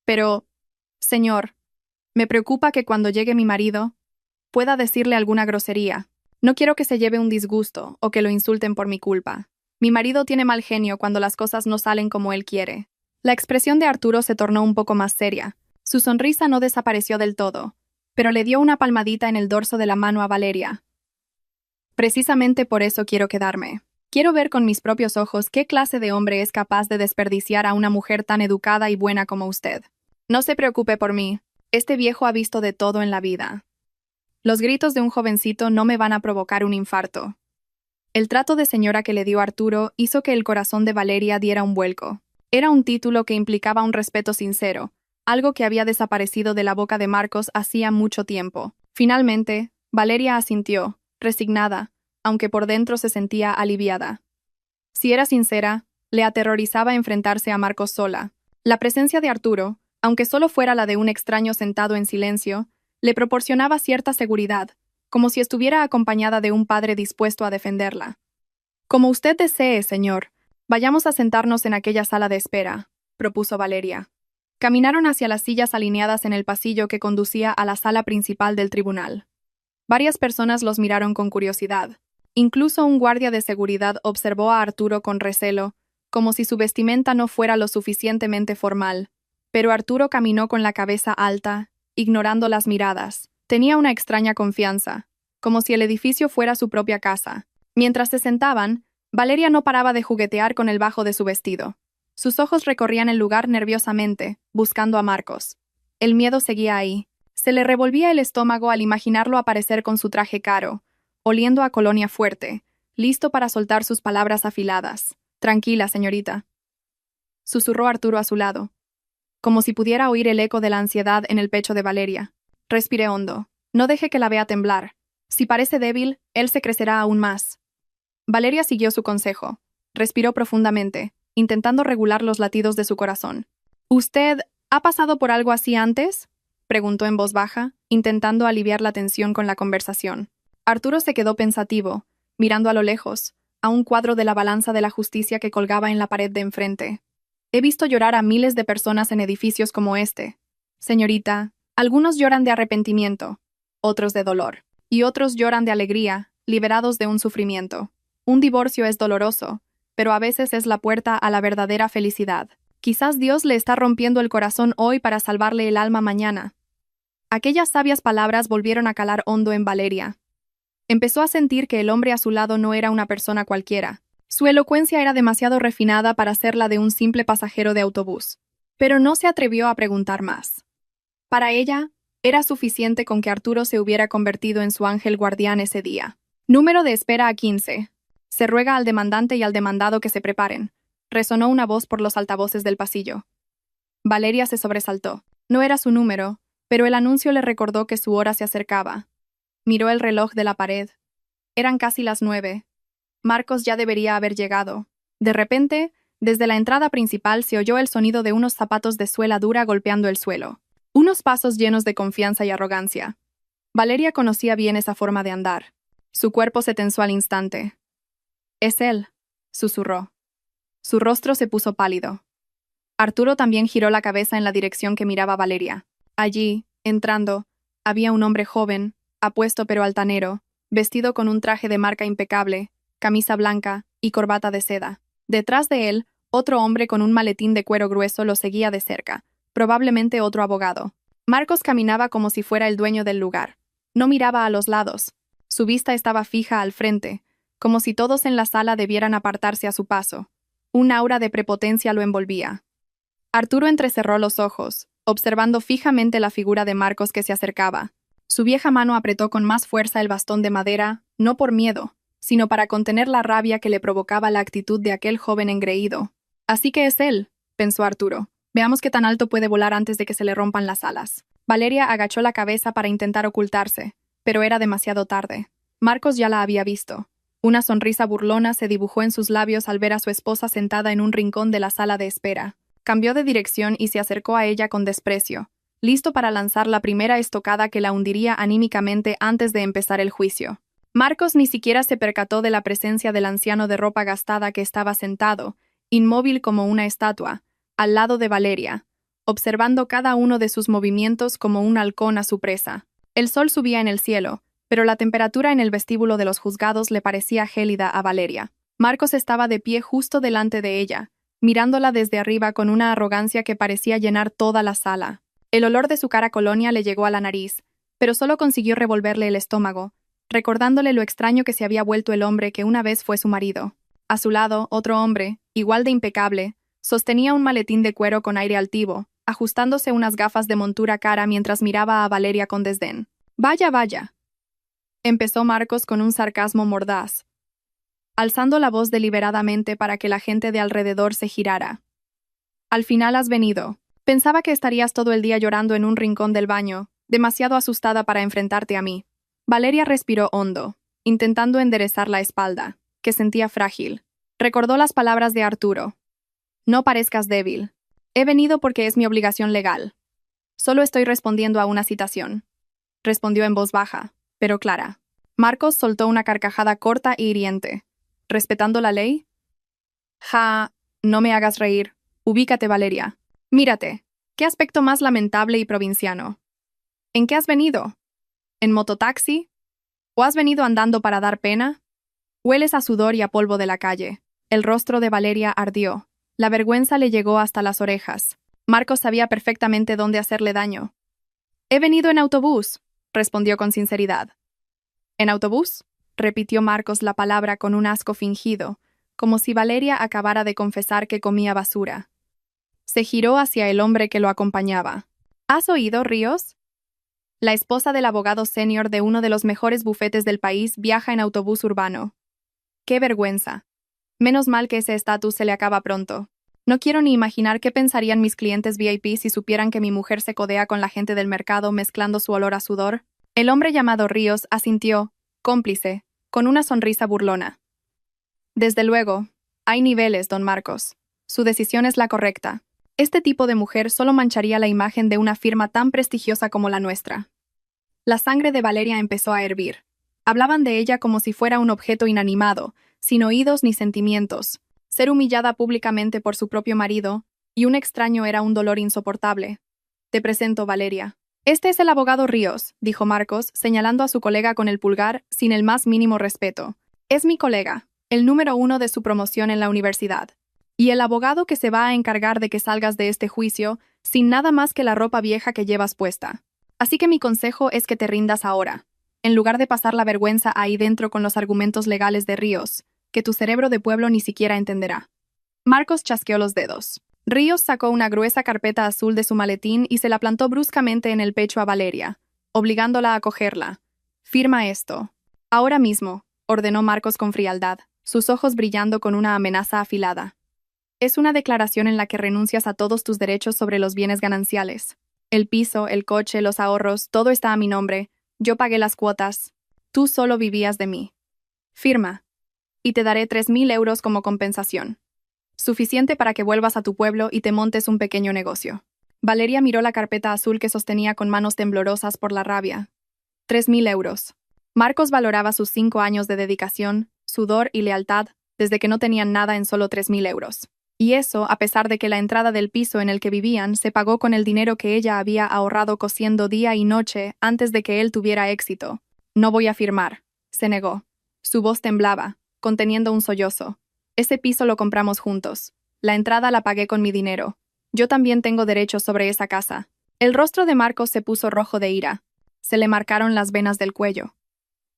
«Pero, señor, me preocupa que cuando llegue mi marido, pueda decirle alguna grosería. No quiero que se lleve un disgusto o que lo insulten por mi culpa. Mi marido tiene mal genio cuando las cosas no salen como él quiere». La expresión de Arturo se tornó un poco más seria. Su sonrisa no desapareció del todo, pero le dio una palmadita en el dorso de la mano a Valeria. «Precisamente por eso quiero quedarme. Quiero ver con mis propios ojos qué clase de hombre es capaz de desperdiciar a una mujer tan educada y buena como usted. No se preocupe por mí. Este viejo ha visto de todo en la vida. Los gritos de un jovencito no me van a provocar un infarto». El trato de señora que le dio Arturo hizo que el corazón de Valeria diera un vuelco. Era un título que implicaba un respeto sincero, algo que había desaparecido de la boca de Marcos hacía mucho tiempo. Finalmente, Valeria asintió, resignada, aunque por dentro se sentía aliviada. Si era sincera, le aterrorizaba enfrentarse a Marcos sola. La presencia de Arturo, aunque solo fuera la de un extraño sentado en silencio, le proporcionaba cierta seguridad, como si estuviera acompañada de un padre dispuesto a defenderla. «Como usted desee, señor. Vayamos a sentarnos en aquella sala de espera», propuso Valeria. Caminaron hacia las sillas alineadas en el pasillo que conducía a la sala principal del tribunal. Varias personas los miraron con curiosidad. Incluso un guardia de seguridad observó a Arturo con recelo, como si su vestimenta no fuera lo suficientemente formal. Pero Arturo caminó con la cabeza alta, ignorando las miradas. Tenía una extraña confianza, como si el edificio fuera su propia casa. Mientras se sentaban, Valeria no paraba de juguetear con el bajo de su vestido. Sus ojos recorrían el lugar nerviosamente, buscando a Marcos. El miedo seguía ahí. Se le revolvía el estómago al imaginarlo aparecer con su traje caro, oliendo a colonia fuerte, listo para soltar sus palabras afiladas. «Tranquila, señorita», susurró Arturo a su lado, como si pudiera oír el eco de la ansiedad en el pecho de Valeria. Respire hondo. No deje que la vea temblar. Si parece débil, él se crecerá aún más. Valeria siguió su consejo. Respiró profundamente, intentando regular los latidos de su corazón. «¿Usted ha pasado por algo así antes?», preguntó en voz baja, intentando aliviar la tensión con la conversación. Arturo se quedó pensativo, mirando a lo lejos, a un cuadro de la balanza de la justicia que colgaba en la pared de enfrente. «He visto llorar a miles de personas en edificios como este. Señorita, algunos lloran de arrepentimiento, otros de dolor, y otros lloran de alegría, liberados de un sufrimiento. Un divorcio es doloroso, pero a veces es la puerta a la verdadera felicidad. Quizás Dios le está rompiendo el corazón hoy para salvarle el alma mañana». Aquellas sabias palabras volvieron a calar hondo en Valeria. Empezó a sentir que el hombre a su lado no era una persona cualquiera. Su elocuencia era demasiado refinada para ser la de un simple pasajero de autobús. Pero no se atrevió a preguntar más. Para ella, era suficiente con que Arturo se hubiera convertido en su ángel guardián ese día. «Número de espera a 15. Se ruega al demandante y al demandado que se preparen», resonó una voz por los altavoces del pasillo. Valeria se sobresaltó. No era su número, pero el anuncio le recordó que su hora se acercaba. Miró el reloj de la pared. Eran casi las 9. Marcos ya debería haber llegado. De repente, desde la entrada principal se oyó el sonido de unos zapatos de suela dura golpeando el suelo. Unos pasos llenos de confianza y arrogancia. Valeria conocía bien esa forma de andar. Su cuerpo se tensó al instante. «Es él», susurró. Su rostro se puso pálido. Arturo también giró la cabeza en la dirección que miraba Valeria. Allí, entrando, había un hombre joven, apuesto pero altanero, vestido con un traje de marca impecable, camisa blanca y corbata de seda. Detrás de él, otro hombre con un maletín de cuero grueso lo seguía de cerca, probablemente otro abogado. Marcos caminaba como si fuera el dueño del lugar. No miraba a los lados. Su vista estaba fija al frente, como si todos en la sala debieran apartarse a su paso. Un aura de prepotencia lo envolvía. Arturo entrecerró los ojos, observando fijamente la figura de Marcos que se acercaba. Su vieja mano apretó con más fuerza el bastón de madera, no por miedo, sino para contener la rabia que le provocaba la actitud de aquel joven engreído. «Así que es él», pensó Arturo. «Veamos qué tan alto puede volar antes de que se le rompan las alas». Valeria agachó la cabeza para intentar ocultarse, pero era demasiado tarde. Marcos ya la había visto. Una sonrisa burlona se dibujó en sus labios al ver a su esposa sentada en un rincón de la sala de espera. Cambió de dirección y se acercó a ella con desprecio, listo para lanzar la primera estocada que la hundiría anímicamente antes de empezar el juicio. Marcos ni siquiera se percató de la presencia del anciano de ropa gastada que estaba sentado, inmóvil como una estatua, al lado de Valeria, observando cada uno de sus movimientos como un halcón a su presa. El sol subía en el cielo, pero la temperatura en el vestíbulo de los juzgados le parecía gélida a Valeria. Marcos estaba de pie justo delante de ella, mirándola desde arriba con una arrogancia que parecía llenar toda la sala. El olor de su cara colonia le llegó a la nariz, pero solo consiguió revolverle el estómago, recordándole lo extraño que se había vuelto el hombre que una vez fue su marido. A su lado, otro hombre, igual de impecable, sostenía un maletín de cuero con aire altivo, ajustándose unas gafas de montura cara mientras miraba a Valeria con desdén. «Vaya, vaya», empezó Marcos con un sarcasmo mordaz, alzando la voz deliberadamente para que la gente de alrededor se girara. «Al final has venido. Pensaba que estarías todo el día llorando en un rincón del baño, demasiado asustada para enfrentarte a mí». Valeria respiró hondo, intentando enderezar la espalda, que sentía frágil. Recordó las palabras de Arturo. «No parezcas débil. He venido porque es mi obligación legal. Solo estoy respondiendo a una citación», respondió en voz baja, pero clara. Marcos soltó una carcajada corta e hiriente. «¿Respetando la ley?» «Ja, no me hagas reír. Ubícate, Valeria. Mírate. ¿Qué aspecto más lamentable y provinciano? ¿En qué has venido? ¿En mototaxi? ¿O has venido andando para dar pena? Hueles a sudor y a polvo de la calle. El rostro de Valeria ardió. La vergüenza le llegó hasta las orejas. Marcos sabía perfectamente dónde hacerle daño. He venido en autobús, respondió con sinceridad. ¿En autobús? Repitió Marcos la palabra con un asco fingido, como si Valeria acabara de confesar que comía basura. Se giró hacia el hombre que lo acompañaba. ¿Has oído, Ríos? La esposa del abogado senior de uno de los mejores bufetes del país viaja en autobús urbano. ¡Qué vergüenza! Menos mal que ese estatus se le acaba pronto. No quiero ni imaginar qué pensarían mis clientes VIP si supieran que mi mujer se codea con la gente del mercado mezclando su olor a sudor. El hombre llamado Ríos asintió, cómplice, con una sonrisa burlona. Desde luego, hay niveles, don Marcos. Su decisión es la correcta. Este tipo de mujer solo mancharía la imagen de una firma tan prestigiosa como la nuestra. La sangre de Valeria empezó a hervir. Hablaban de ella como si fuera un objeto inanimado, sin oídos ni sentimientos. Ser humillada públicamente por su propio marido, y un extraño era un dolor insoportable. Te presento, Valeria. Este es el abogado Ríos, dijo Marcos, señalando a su colega con el pulgar, sin el más mínimo respeto. Es mi colega, el número 1 de su promoción en la universidad. Y el abogado que se va a encargar de que salgas de este juicio sin nada más que la ropa vieja que llevas puesta. Así que mi consejo es que te rindas ahora, en lugar de pasar la vergüenza ahí dentro con los argumentos legales de Ríos, que tu cerebro de pueblo ni siquiera entenderá. Marcos chasqueó los dedos. Ríos sacó una gruesa carpeta azul de su maletín y se la plantó bruscamente en el pecho a Valeria, obligándola a cogerla. Firma esto. Ahora mismo, ordenó Marcos con frialdad, sus ojos brillando con una amenaza afilada. Es una declaración en la que renuncias a todos tus derechos sobre los bienes gananciales. El piso, el coche, los ahorros, todo está a mi nombre. Yo pagué las cuotas. Tú solo vivías de mí. Firma. Y te daré 3.000 euros como compensación. Suficiente para que vuelvas a tu pueblo y te montes un pequeño negocio. Valeria miró la carpeta azul que sostenía con manos temblorosas por la rabia. 3.000 euros. Marcos valoraba sus 5 años de dedicación, sudor y lealtad, desde que no tenían nada en solo 3.000 euros. Y eso, a pesar de que la entrada del piso en el que vivían se pagó con el dinero que ella había ahorrado cosiendo día y noche antes de que él tuviera éxito. No voy a firmar, se negó. Su voz temblaba, conteniendo un sollozo. Ese piso lo compramos juntos. La entrada la pagué con mi dinero. Yo también tengo derechos sobre esa casa. El rostro de Marcos se puso rojo de ira. Se le marcaron las venas del cuello.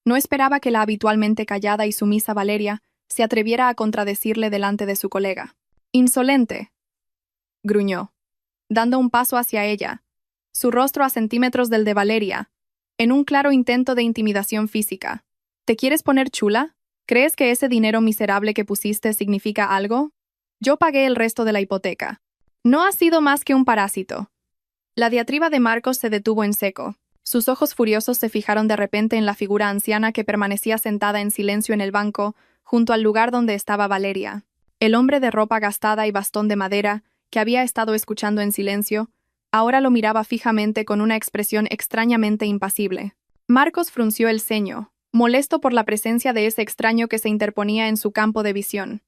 No esperaba que la habitualmente callada y sumisa Valeria se atreviera a contradecirle delante de su colega. «Insolente», gruñó, dando un paso hacia ella, su rostro a centímetros del de Valeria, en un claro intento de intimidación física. ¿Te quieres poner chula? ¿Crees que ese dinero miserable que pusiste significa algo? Yo pagué el resto de la hipoteca. No has sido más que un parásito. La diatriba de Marcos se detuvo en seco. Sus ojos furiosos se fijaron de repente en la figura anciana que permanecía sentada en silencio en el banco, junto al lugar donde estaba Valeria. El hombre de ropa gastada y bastón de madera, que había estado escuchando en silencio, ahora lo miraba fijamente con una expresión extrañamente impasible. Marcos frunció el ceño, molesto por la presencia de ese extraño que se interponía en su campo de visión.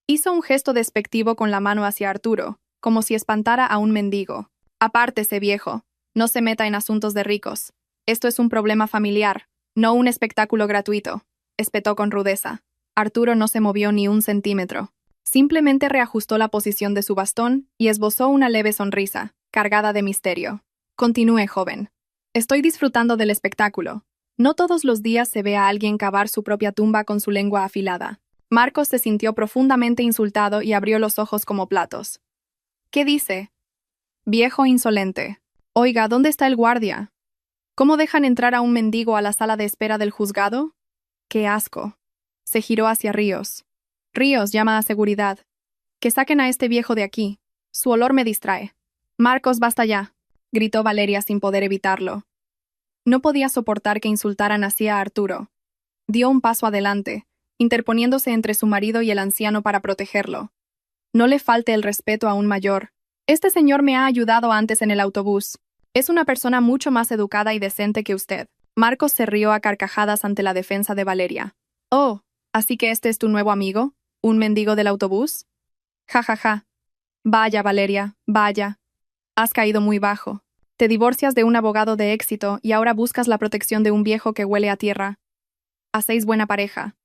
Hizo un gesto despectivo con la mano hacia Arturo, como si espantara a un mendigo. «Apártese, viejo. No se meta en asuntos de ricos. Esto es un problema familiar, no un espectáculo gratuito», espetó con rudeza. Arturo no se movió ni un centímetro. Simplemente reajustó la posición de su bastón y esbozó una leve sonrisa, cargada de misterio. «Continúe, joven. Estoy disfrutando del espectáculo. No todos los días se ve a alguien cavar su propia tumba con su lengua afilada». Marcos se sintió profundamente insultado y abrió los ojos como platos. «¿Qué dice?» «Viejo insolente. Oiga, ¿dónde está el guardia? ¿Cómo dejan entrar a un mendigo a la sala de espera del juzgado? ¡Qué asco!». Se giró hacia Ríos. «Ríos, llama a seguridad. Que saquen a este viejo de aquí. Su olor me distrae». «Marcos, basta ya», gritó Valeria sin poder evitarlo. No podía soportar que insultaran así a Arturo. Dio un paso adelante, interponiéndose entre su marido y el anciano para protegerlo. «No le falte el respeto a un mayor. Este señor me ha ayudado antes en el autobús. Es una persona mucho más educada y decente que usted». Marcos se rió a carcajadas ante la defensa de Valeria. «Oh, ¿así que este es tu nuevo amigo? ¿Un mendigo del autobús?» «Ja, ja, ja. Vaya, Valeria, vaya. Has caído muy bajo. Te divorcias de un abogado de éxito y ahora buscas la protección de un viejo que huele a tierra. Hacéis buena pareja.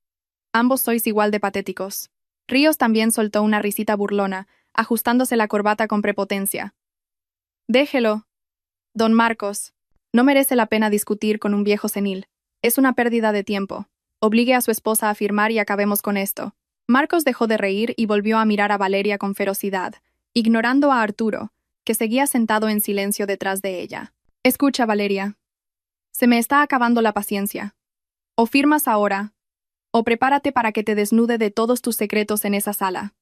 Ambos sois igual de patéticos. Ríos también soltó una risita burlona, ajustándose la corbata con prepotencia. Déjelo. Don Marcos. No merece la pena discutir con un viejo senil. Es una pérdida de tiempo. Obligue a su esposa a firmar y acabemos con esto. Marcos dejó de reír y volvió a mirar a Valeria con ferocidad, ignorando a Arturo, que seguía sentado en silencio detrás de ella. Escucha, Valeria. Se me está acabando la paciencia. O firmas ahora, o prepárate para que te desnude de todos tus secretos en esa sala.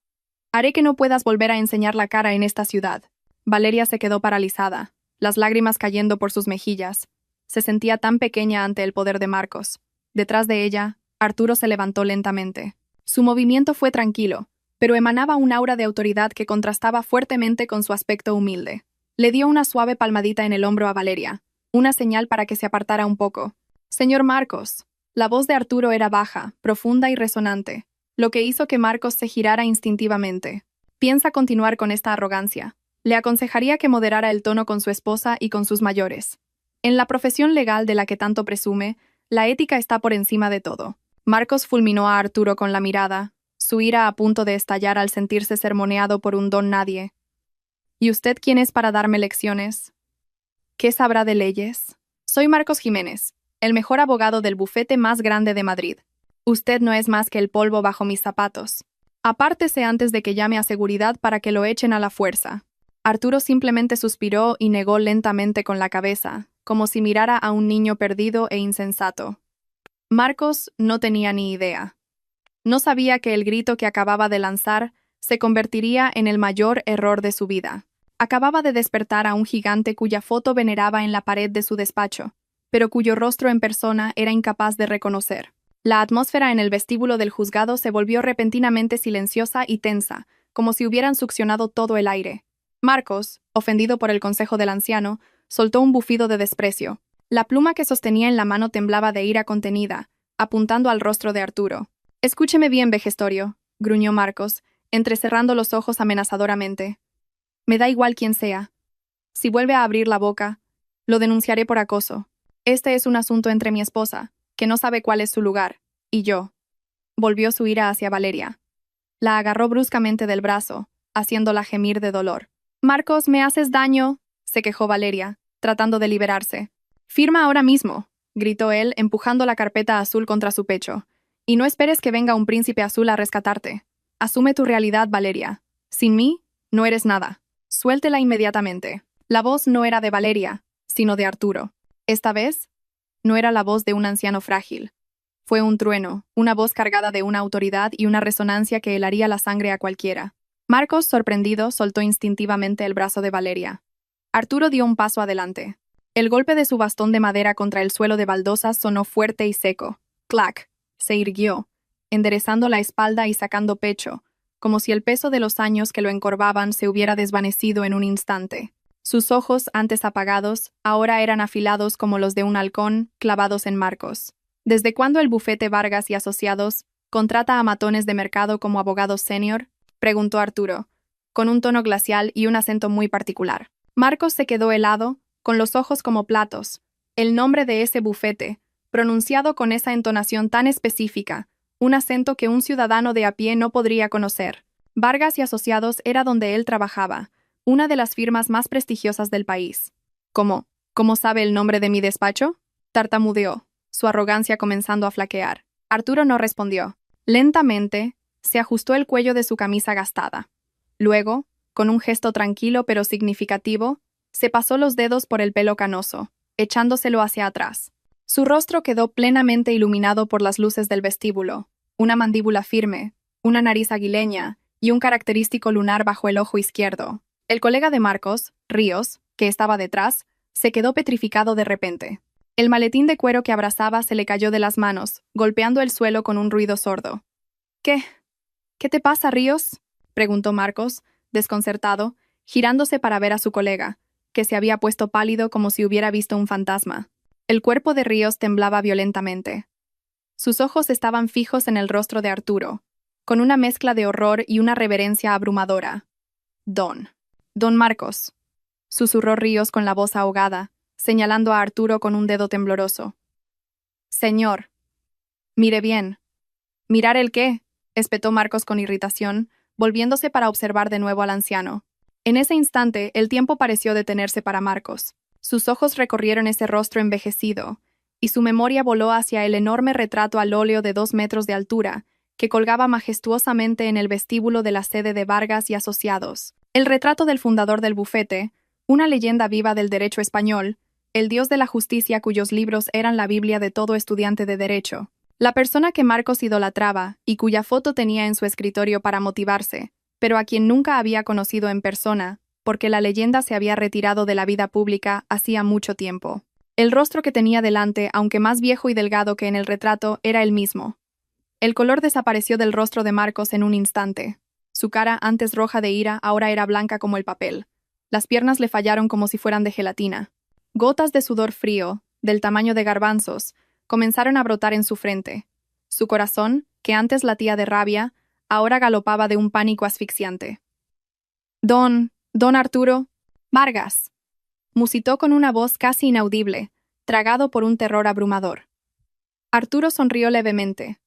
Haré que no puedas volver a enseñar la cara en esta ciudad. Valeria se quedó paralizada, las lágrimas cayendo por sus mejillas. Se sentía tan pequeña ante el poder de Marcos. Detrás de ella, Arturo se levantó lentamente. Su movimiento fue tranquilo, pero emanaba un aura de autoridad que contrastaba fuertemente con su aspecto humilde. Le dio una suave palmadita en el hombro a Valeria, una señal para que se apartara un poco. Señor Marcos. La voz de Arturo era baja, profunda y resonante, lo que hizo que Marcos se girara instintivamente. Piensa continuar con esta arrogancia. Le aconsejaría que moderara el tono con su esposa y con sus mayores. En la profesión legal de la que tanto presume, la ética está por encima de todo. Marcos fulminó a Arturo con la mirada, su ira a punto de estallar al sentirse sermoneado por un don nadie. ¿Y usted quién es para darme lecciones? ¿Qué sabrá de leyes? Soy Marcos Jiménez, el mejor abogado del bufete más grande de Madrid. Usted no es más que el polvo bajo mis zapatos. Apártese antes de que llame a seguridad para que lo echen a la fuerza. Arturo simplemente suspiró y negó lentamente con la cabeza, como si mirara a un niño perdido e insensato. Marcos no tenía ni idea. No sabía que el grito que acababa de lanzar se convertiría en el mayor error de su vida. Acababa de despertar a un gigante cuya foto veneraba en la pared de su despacho, pero cuyo rostro en persona era incapaz de reconocer. La atmósfera en el vestíbulo del juzgado se volvió repentinamente silenciosa y tensa, como si hubieran succionado todo el aire. Marcos, ofendido por el consejo del anciano, soltó un bufido de desprecio. La pluma que sostenía en la mano temblaba de ira contenida, apuntando al rostro de Arturo. «Escúcheme bien, vejestorio», gruñó Marcos, entrecerrando los ojos amenazadoramente. «Me da igual quién sea. Si vuelve a abrir la boca, lo denunciaré por acoso. Este es un asunto entre mi esposa, que no sabe cuál es su lugar, y yo». Volvió su ira hacia Valeria. La agarró bruscamente del brazo, haciéndola gemir de dolor. «Marcos, me haces daño», se quejó Valeria, tratando de liberarse. «Firma ahora mismo», gritó él, empujando la carpeta azul contra su pecho. «Y no esperes que venga un príncipe azul a rescatarte. Asume tu realidad, Valeria. Sin mí, no eres nada. Suéltela inmediatamente». La voz no era de Valeria, sino de Arturo. Esta vez, no era la voz de un anciano frágil. Fue un trueno, una voz cargada de una autoridad y una resonancia que helaría la sangre a cualquiera. Marcos, sorprendido, soltó instintivamente el brazo de Valeria. Arturo dio un paso adelante. El golpe de su bastón de madera contra el suelo de baldosas sonó fuerte y seco. ¡Clac! Se irguió, enderezando la espalda y sacando pecho, como si el peso de los años que lo encorvaban se hubiera desvanecido en un instante. Sus ojos, antes apagados, ahora eran afilados como los de un halcón, clavados en Marcos. ¿Desde cuándo el bufete Vargas y Asociados contrata a matones de mercado como abogados senior?, preguntó Arturo, con un tono glacial y un acento muy particular. Marcos se quedó helado, con los ojos como platos. El nombre de ese bufete, pronunciado con esa entonación tan específica, un acento que un ciudadano de a pie no podría conocer. Vargas y Asociados era donde él trabajaba, una de las firmas más prestigiosas del país. ¿Cómo sabe el nombre de mi despacho?, tartamudeó, su arrogancia comenzando a flaquear. Arturo no respondió. Lentamente, se ajustó el cuello de su camisa gastada. Luego, con un gesto tranquilo pero significativo, se pasó los dedos por el pelo canoso, echándoselo hacia atrás. Su rostro quedó plenamente iluminado por las luces del vestíbulo, una mandíbula firme, una nariz aguileña y un característico lunar bajo el ojo izquierdo. El colega de Marcos, Ríos, que estaba detrás, se quedó petrificado de repente. El maletín de cuero que abrazaba se le cayó de las manos, golpeando el suelo con un ruido sordo. ¿Qué te pasa, Ríos?, preguntó Marcos, desconcertado, girándose para ver a su colega, que se había puesto pálido como si hubiera visto un fantasma. El cuerpo de Ríos temblaba violentamente. Sus ojos estaban fijos en el rostro de Arturo, con una mezcla de horror y una reverencia abrumadora. Don Marcos», susurró Ríos con la voz ahogada, señalando a Arturo con un dedo tembloroso. «Señor». Mire bien. ¿Mirar el qué? Espetó Marcos con irritación, volviéndose para observar de nuevo al anciano. En ese instante, el tiempo pareció detenerse para Marcos. Sus ojos recorrieron ese rostro envejecido, y su memoria voló hacia el enorme retrato al óleo de 2 metros de altura, que colgaba majestuosamente en el vestíbulo de la sede de Vargas y Asociados. El retrato del fundador del bufete, una leyenda viva del derecho español, el dios de la justicia cuyos libros eran la Biblia de todo estudiante de derecho. La persona que Marcos idolatraba y cuya foto tenía en su escritorio para motivarse, pero a quien nunca había conocido en persona, porque la leyenda se había retirado de la vida pública hacía mucho tiempo. El rostro que tenía delante, aunque más viejo y delgado que en el retrato, era el mismo. El color desapareció del rostro de Marcos en un instante. Su cara, antes roja de ira, ahora era blanca como el papel. Las piernas le fallaron como si fueran de gelatina. Gotas de sudor frío, del tamaño de garbanzos, comenzaron a brotar en su frente. Su corazón, que antes latía de rabia, ahora galopaba de un pánico asfixiante. Don Arturo Vargas, musitó con una voz casi inaudible, tragado por un terror abrumador. Arturo sonrió levemente.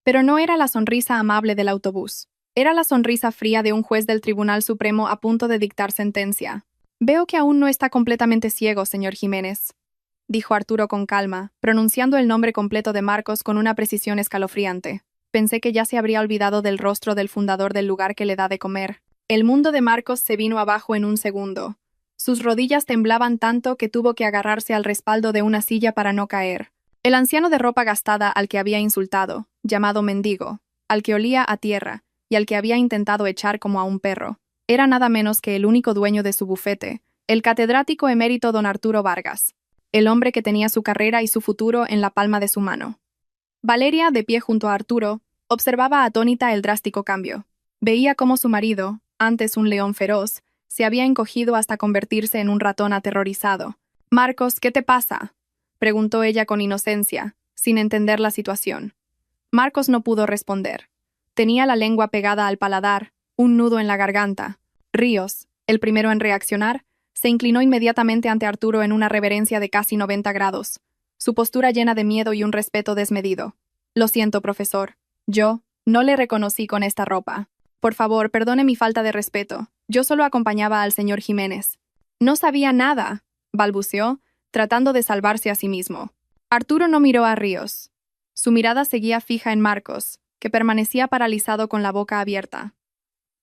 Pero no era la sonrisa amable del autobús. Era la sonrisa fría de un juez del Tribunal Supremo a punto de dictar sentencia. Veo que aún no está completamente ciego, señor Jiménez, dijo Arturo con calma, pronunciando el nombre completo de Marcos con una precisión escalofriante. Pensé que ya se habría olvidado del rostro del fundador del lugar que le da de comer. El mundo de Marcos se vino abajo en un segundo. Sus rodillas temblaban tanto que tuvo que agarrarse al respaldo de una silla para no caer. El anciano de ropa gastada al que había insultado, llamado mendigo, al que olía a tierra y al que había intentado echar como a un perro, era nada menos que el único dueño de su bufete, el catedrático emérito don Arturo Vargas, el hombre que tenía su carrera y su futuro en la palma de su mano. Valeria, de pie junto a Arturo, observaba atónita el drástico cambio. Veía cómo su marido, antes un león feroz, se había encogido hasta convertirse en un ratón aterrorizado. «Marcos, ¿qué te pasa?», preguntó ella con inocencia, sin entender la situación. Marcos no pudo responder. Tenía la lengua pegada al paladar, un nudo en la garganta. Ríos, el primero en reaccionar, se inclinó inmediatamente ante Arturo en una reverencia de casi 90 grados, su postura llena de miedo y un respeto desmedido. «Lo siento, profesor. Yo no le reconocí con esta ropa. Por favor, perdone mi falta de respeto. Yo solo acompañaba al señor Jiménez». «No sabía nada», balbuceó, tratando de salvarse a sí mismo. Arturo no miró a Ríos. Su mirada seguía fija en Marcos, que permanecía paralizado con la boca abierta.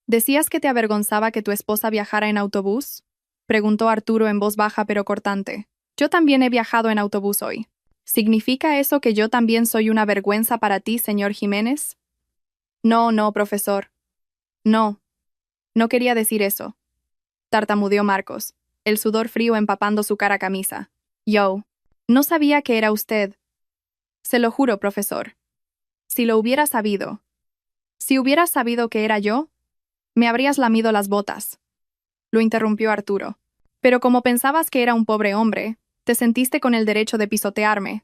«¿Decías que te avergonzaba que tu esposa viajara en autobús?», preguntó Arturo en voz baja pero cortante. «Yo también he viajado en autobús hoy. ¿Significa eso que yo también soy una vergüenza para ti, señor Jiménez?» No, profesor. No quería decir eso», tartamudeó Marcos, el sudor frío empapando su cara camisa. «Yo no sabía que era usted. Se lo juro, profesor. Si lo hubiera sabido. Si hubieras sabido que era yo, me habrías lamido las botas», lo interrumpió Arturo. «Pero como pensabas que era un pobre hombre, te sentiste con el derecho de pisotearme.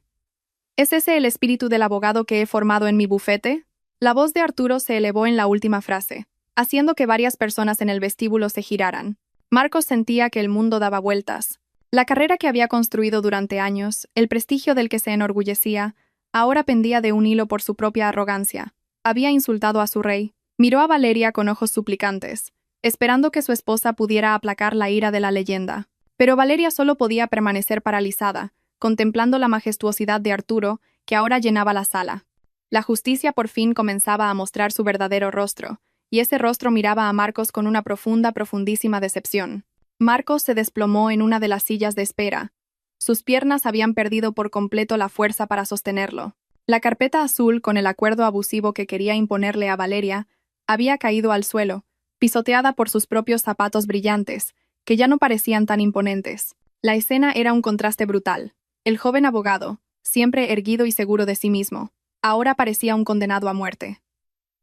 ¿Es ese el espíritu del abogado que he formado en mi bufete?». La voz de Arturo se elevó en la última frase, haciendo que varias personas en el vestíbulo se giraran. Marcos sentía que el mundo daba vueltas. La carrera que había construido durante años, el prestigio del que se enorgullecía, ahora pendía de un hilo por su propia arrogancia. Había insultado a su rey. Miró a Valeria con ojos suplicantes, esperando que su esposa pudiera aplacar la ira de la leyenda. Pero Valeria solo podía permanecer paralizada, contemplando la majestuosidad de Arturo, que ahora llenaba la sala. La justicia por fin comenzaba a mostrar su verdadero rostro, y ese rostro miraba a Marcos con una profundísima decepción. Marcos se desplomó en una de las sillas de espera. Sus piernas habían perdido por completo la fuerza para sostenerlo. La carpeta azul, con el acuerdo abusivo que quería imponerle a Valeria, había caído al suelo, pisoteada por sus propios zapatos brillantes, que ya no parecían tan imponentes. La escena era un contraste brutal. El joven abogado, siempre erguido y seguro de sí mismo, ahora parecía un condenado a muerte.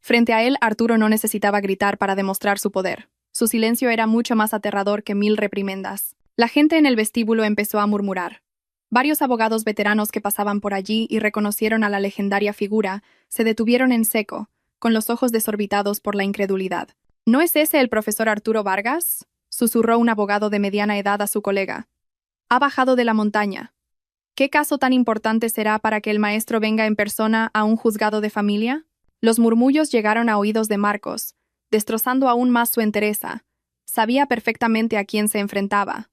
Frente a él, Arturo no necesitaba gritar para demostrar su poder. Su silencio era mucho más aterrador que 1000 reprimendas. La gente en el vestíbulo empezó a murmurar. Varios abogados veteranos que pasaban por allí y reconocieron a la legendaria figura se detuvieron en seco, con los ojos desorbitados por la incredulidad. «¿No es ese el profesor Arturo Vargas?», susurró un abogado de mediana edad a su colega. «Ha bajado de la montaña». ¿Qué caso tan importante será para que el maestro venga en persona a un juzgado de familia? Los murmullos llegaron a oídos de Marcos, destrozando aún más su entereza. Sabía perfectamente a quién se enfrentaba.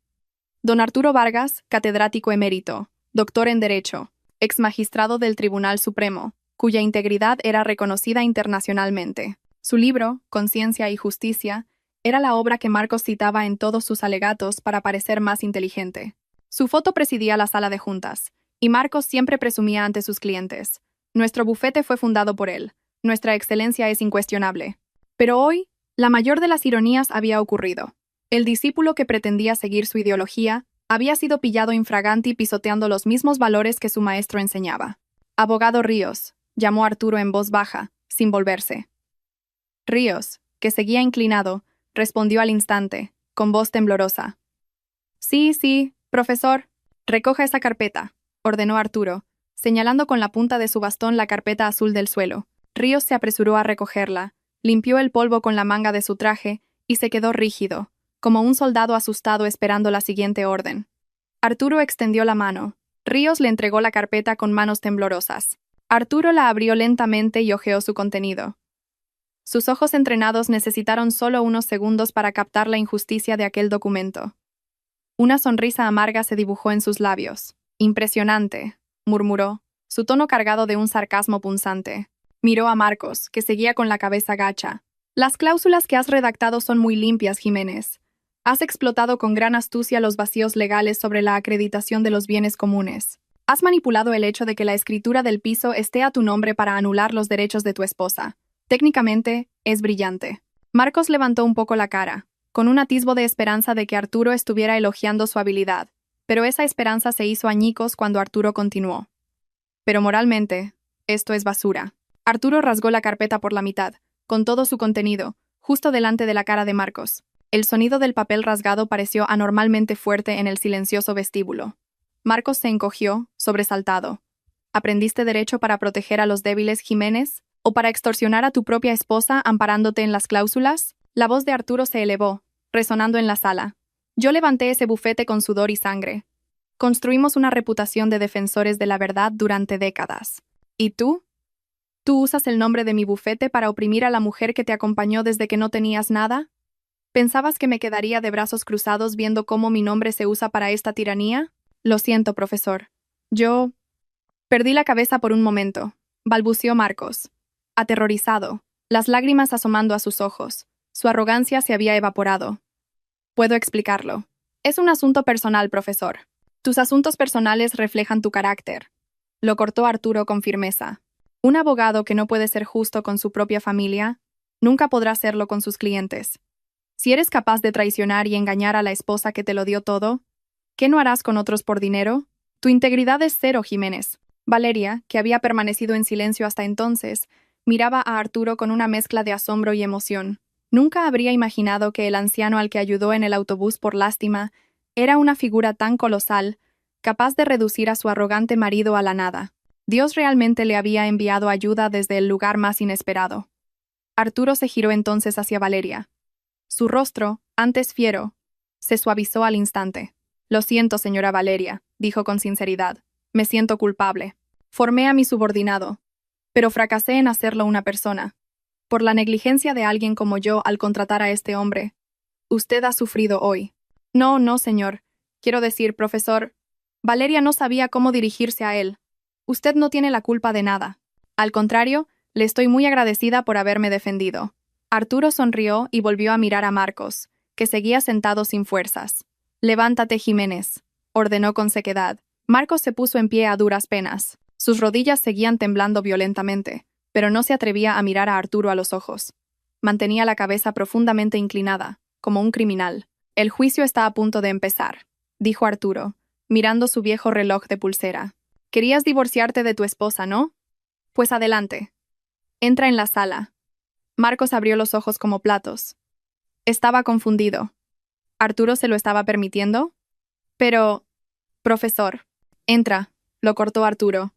Don Arturo Vargas, catedrático emérito, doctor en Derecho, ex magistrado del Tribunal Supremo, cuya integridad era reconocida internacionalmente. Su libro, Conciencia y Justicia, era la obra que Marcos citaba en todos sus alegatos para parecer más inteligente. Su foto presidía la sala de juntas, y Marcos siempre presumía ante sus clientes: nuestro bufete fue fundado por él, nuestra excelencia es incuestionable. Pero hoy, la mayor de las ironías había ocurrido. El discípulo que pretendía seguir su ideología había sido pillado infraganti pisoteando los mismos valores que su maestro enseñaba. «Abogado Ríos», llamó Arturo en voz baja, sin volverse. Ríos, que seguía inclinado, respondió al instante, con voz temblorosa. «Sí, sí, profesor, recoja esa carpeta», ordenó Arturo, señalando con la punta de su bastón la carpeta azul del suelo. Ríos se apresuró a recogerla, limpió el polvo con la manga de su traje y se quedó rígido, como un soldado asustado esperando la siguiente orden. Arturo extendió la mano. Ríos le entregó la carpeta con manos temblorosas. Arturo la abrió lentamente y hojeó su contenido. Sus ojos entrenados necesitaron solo unos segundos para captar la injusticia de aquel documento. Una sonrisa amarga se dibujó en sus labios. «Impresionante», murmuró, su tono cargado de un sarcasmo punzante. Miró a Marcos, que seguía con la cabeza gacha. «Las cláusulas que has redactado son muy limpias, Jiménez. Has explotado con gran astucia los vacíos legales sobre la acreditación de los bienes comunes. Has manipulado el hecho de que la escritura del piso esté a tu nombre para anular los derechos de tu esposa. Técnicamente, es brillante». Marcos levantó un poco la cara, con un atisbo de esperanza de que Arturo estuviera elogiando su habilidad, pero esa esperanza se hizo añicos cuando Arturo continuó. «Pero moralmente, esto es basura». Arturo rasgó la carpeta por la mitad, con todo su contenido, justo delante de la cara de Marcos. El sonido del papel rasgado pareció anormalmente fuerte en el silencioso vestíbulo. Marcos se encogió, sobresaltado. ¿Aprendiste derecho para proteger a los débiles, Jiménez? ¿O para extorsionar a tu propia esposa amparándote en las cláusulas? La voz de Arturo se elevó, resonando en la sala. Yo levanté ese bufete con sudor y sangre. Construimos una reputación de defensores de la verdad durante décadas. ¿Y tú? ¿Tú usas el nombre de mi bufete para oprimir a la mujer que te acompañó desde que no tenías nada? ¿Pensabas que me quedaría de brazos cruzados viendo cómo mi nombre se usa para esta tiranía? Lo siento, profesor. Yo... Perdí la cabeza por un momento, balbuceó Marcos. Aterrorizado, las lágrimas asomando a sus ojos. Su arrogancia se había evaporado. Puedo explicarlo. Es un asunto personal, profesor. Tus asuntos personales reflejan tu carácter. Lo cortó Arturo con firmeza. Un abogado que no puede ser justo con su propia familia, nunca podrá serlo con sus clientes. Si eres capaz de traicionar y engañar a la esposa que te lo dio todo, ¿qué no harás con otros por dinero? Tu integridad es cero, Jiménez. Valeria, que había permanecido en silencio hasta entonces, miraba a Arturo con una mezcla de asombro y emoción. Nunca habría imaginado que el anciano al que ayudó en el autobús por lástima era una figura tan colosal, capaz de reducir a su arrogante marido a la nada. Dios realmente le había enviado ayuda desde el lugar más inesperado. Arturo se giró entonces hacia Valeria. Su rostro, antes fiero, se suavizó al instante. «Lo siento, señora Valeria», dijo con sinceridad. «Me siento culpable. Formé a mi subordinado, pero fracasé en hacerlo una persona. Por la negligencia de alguien como yo al contratar a este hombre. Usted ha sufrido hoy». «No, no, señor. Quiero decir, profesor, Valeria no sabía cómo dirigirse a él. Usted no tiene la culpa de nada. Al contrario, le estoy muy agradecida por haberme defendido». Arturo sonrió y volvió a mirar a Marcos, que seguía sentado sin fuerzas. «Levántate, Jiménez», ordenó con sequedad. Marcos se puso en pie a duras penas. Sus rodillas seguían temblando violentamente, pero no se atrevía a mirar a Arturo a los ojos. Mantenía la cabeza profundamente inclinada, como un criminal. «El juicio está a punto de empezar», dijo Arturo, mirando su viejo reloj de pulsera. «Querías divorciarte de tu esposa, ¿no? Pues adelante. Entra en la sala». Marcos abrió los ojos como platos. Estaba confundido. ¿Arturo se lo estaba permitiendo? «Pero... profesor». «Entra», lo cortó Arturo.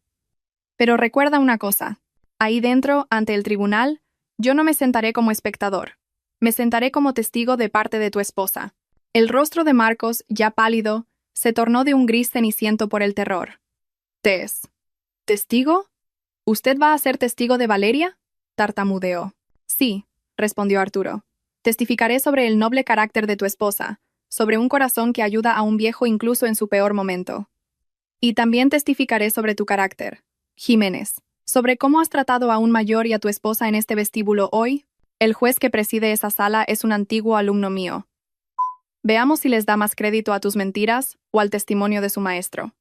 «Pero recuerda una cosa. Ahí dentro, ante el tribunal, yo no me sentaré como espectador. Me sentaré como testigo de parte de tu esposa». El rostro de Marcos, ya pálido, se tornó de un gris ceniciento por el terror. ¿Testigo? ¿Usted va a ser testigo de Valeria? Tartamudeó. Sí, respondió Arturo. Testificaré sobre el noble carácter de tu esposa, sobre un corazón que ayuda a un viejo incluso en su peor momento. Y también testificaré sobre tu carácter, Jiménez, sobre cómo has tratado a un mayor y a tu esposa en este vestíbulo hoy. El juez que preside esa sala es un antiguo alumno mío. Veamos si les da más crédito a tus mentiras o al testimonio de su maestro.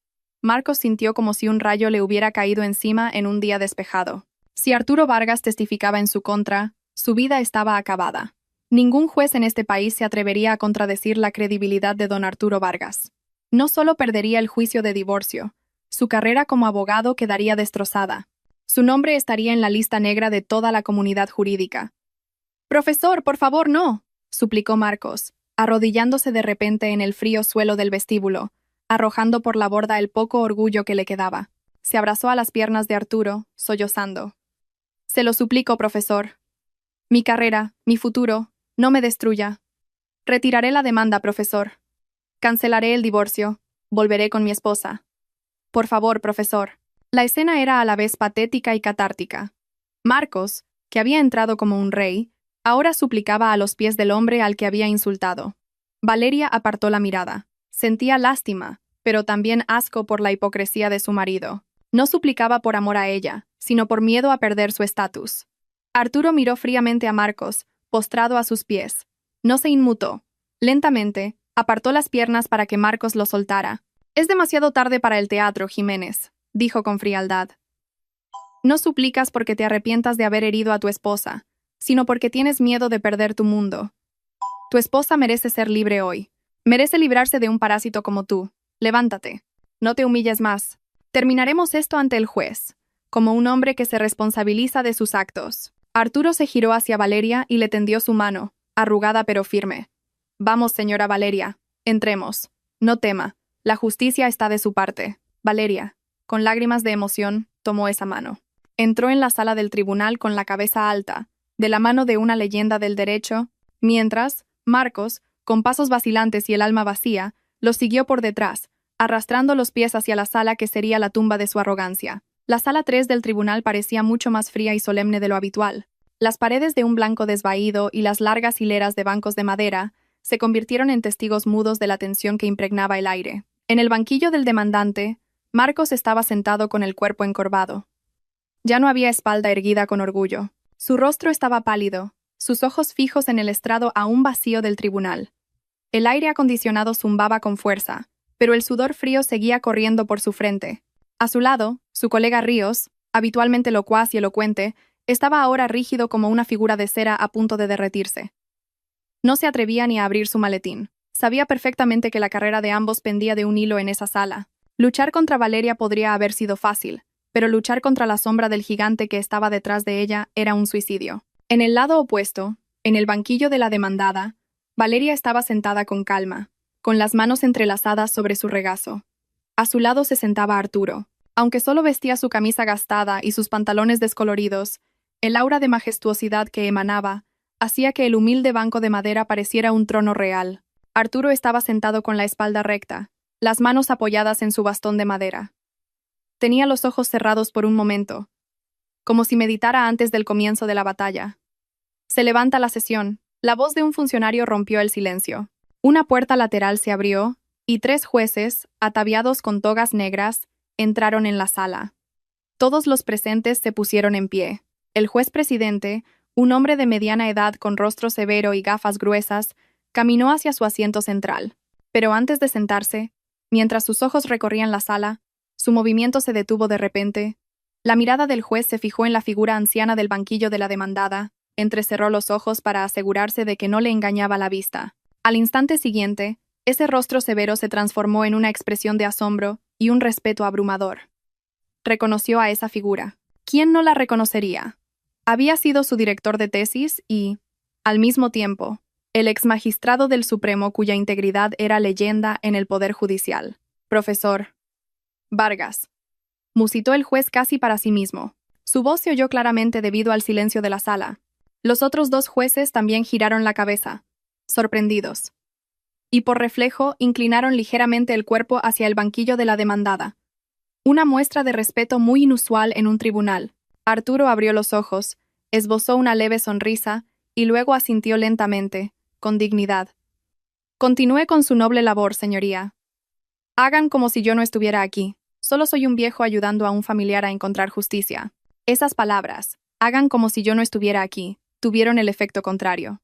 Marcos sintió como si un rayo le hubiera caído encima en un día despejado. Si Arturo Vargas testificaba en su contra, su vida estaba acabada. Ningún juez en este país se atrevería a contradecir la credibilidad de don Arturo Vargas. No solo perdería el juicio de divorcio, su carrera como abogado quedaría destrozada. Su nombre estaría en la lista negra de toda la comunidad jurídica. «Profesor, por favor, no», suplicó Marcos, arrodillándose de repente en el frío suelo del vestíbulo, arrojando por la borda el poco orgullo que le quedaba. Se abrazó a las piernas de Arturo, sollozando. «Se lo suplico, profesor. Mi carrera, mi futuro, no me destruya. Retiraré la demanda, profesor. Cancelaré el divorcio. Volveré con mi esposa. Por favor, profesor». La escena era a la vez patética y catártica. Marcos, que había entrado como un rey, ahora suplicaba a los pies del hombre al que había insultado. Valeria apartó la mirada. Sentía lástima, pero también asco por la hipocresía de su marido. No suplicaba por amor a ella, sino por miedo a perder su estatus. Arturo miró fríamente a Marcos, postrado a sus pies. No se inmutó. Lentamente, apartó las piernas para que Marcos lo soltara. «Es demasiado tarde para el teatro, Jiménez», dijo con frialdad. «No suplicas porque te arrepientas de haber herido a tu esposa, sino porque tienes miedo de perder tu mundo. Tu esposa merece ser libre hoy. Merece librarse de un parásito como tú. Levántate. No te humilles más. Terminaremos esto ante el juez, como un hombre que se responsabiliza de sus actos». Arturo se giró hacia Valeria y le tendió su mano, arrugada pero firme. «Vamos, señora Valeria, entremos. No tema, la justicia está de su parte». Valeria, con lágrimas de emoción, tomó esa mano. Entró en la sala del tribunal con la cabeza alta, de la mano de una leyenda del derecho, mientras Marcos, con pasos vacilantes y el alma vacía, los siguió por detrás, arrastrando los pies hacia la sala que sería la tumba de su arrogancia. La sala 3 del tribunal parecía mucho más fría y solemne de lo habitual. Las paredes de un blanco desvaído y las largas hileras de bancos de madera se convirtieron en testigos mudos de la tensión que impregnaba el aire. En el banquillo del demandante, Marcos estaba sentado con el cuerpo encorvado. Ya no había espalda erguida con orgullo. Su rostro estaba pálido, sus ojos fijos en el estrado aún vacío del tribunal. El aire acondicionado zumbaba con fuerza, pero el sudor frío seguía corriendo por su frente. A su lado, su colega Ríos, habitualmente locuaz y elocuente, estaba ahora rígido como una figura de cera a punto de derretirse. No se atrevía ni a abrir su maletín. Sabía perfectamente que la carrera de ambos pendía de un hilo en esa sala. Luchar contra Valeria podría haber sido fácil, pero luchar contra la sombra del gigante que estaba detrás de ella era un suicidio. En el lado opuesto, en el banquillo de la demandada, Valeria estaba sentada con calma, con las manos entrelazadas sobre su regazo. A su lado se sentaba Arturo. Aunque solo vestía su camisa gastada y sus pantalones descoloridos, el aura de majestuosidad que emanaba hacía que el humilde banco de madera pareciera un trono real. Arturo estaba sentado con la espalda recta, las manos apoyadas en su bastón de madera. Tenía los ojos cerrados por un momento, como si meditara antes del comienzo de la batalla. Se levanta la sesión. La voz de un funcionario rompió el silencio. Una puerta lateral se abrió, y 3 jueces, ataviados con togas negras, entraron en la sala. Todos los presentes se pusieron en pie. El juez presidente, un hombre de mediana edad con rostro severo y gafas gruesas, caminó hacia su asiento central. Pero antes de sentarse, mientras sus ojos recorrían la sala, su movimiento se detuvo de repente. La mirada del juez se fijó en la figura anciana del banquillo de la demandada, entrecerró los ojos para asegurarse de que no le engañaba la vista. Al instante siguiente, ese rostro severo se transformó en una expresión de asombro y un respeto abrumador. Reconoció a esa figura. ¿Quién no la reconocería? Había sido su director de tesis y, al mismo tiempo, el exmagistrado del Supremo cuya integridad era leyenda en el Poder Judicial. Profesor Vargas, musitó el juez casi para sí mismo. Su voz se oyó claramente debido al silencio de la sala. Los otros 2 jueces también giraron la cabeza, sorprendidos. Y por reflejo inclinaron ligeramente el cuerpo hacia el banquillo de la demandada. Una muestra de respeto muy inusual en un tribunal. Arturo abrió los ojos, esbozó una leve sonrisa y luego asintió lentamente, con dignidad. Continúe con su noble labor, señoría. Hagan como si yo no estuviera aquí. Solo soy un viejo ayudando a un familiar a encontrar justicia. Esas palabras, hagan como si yo no estuviera aquí, tuvieron el efecto contrario.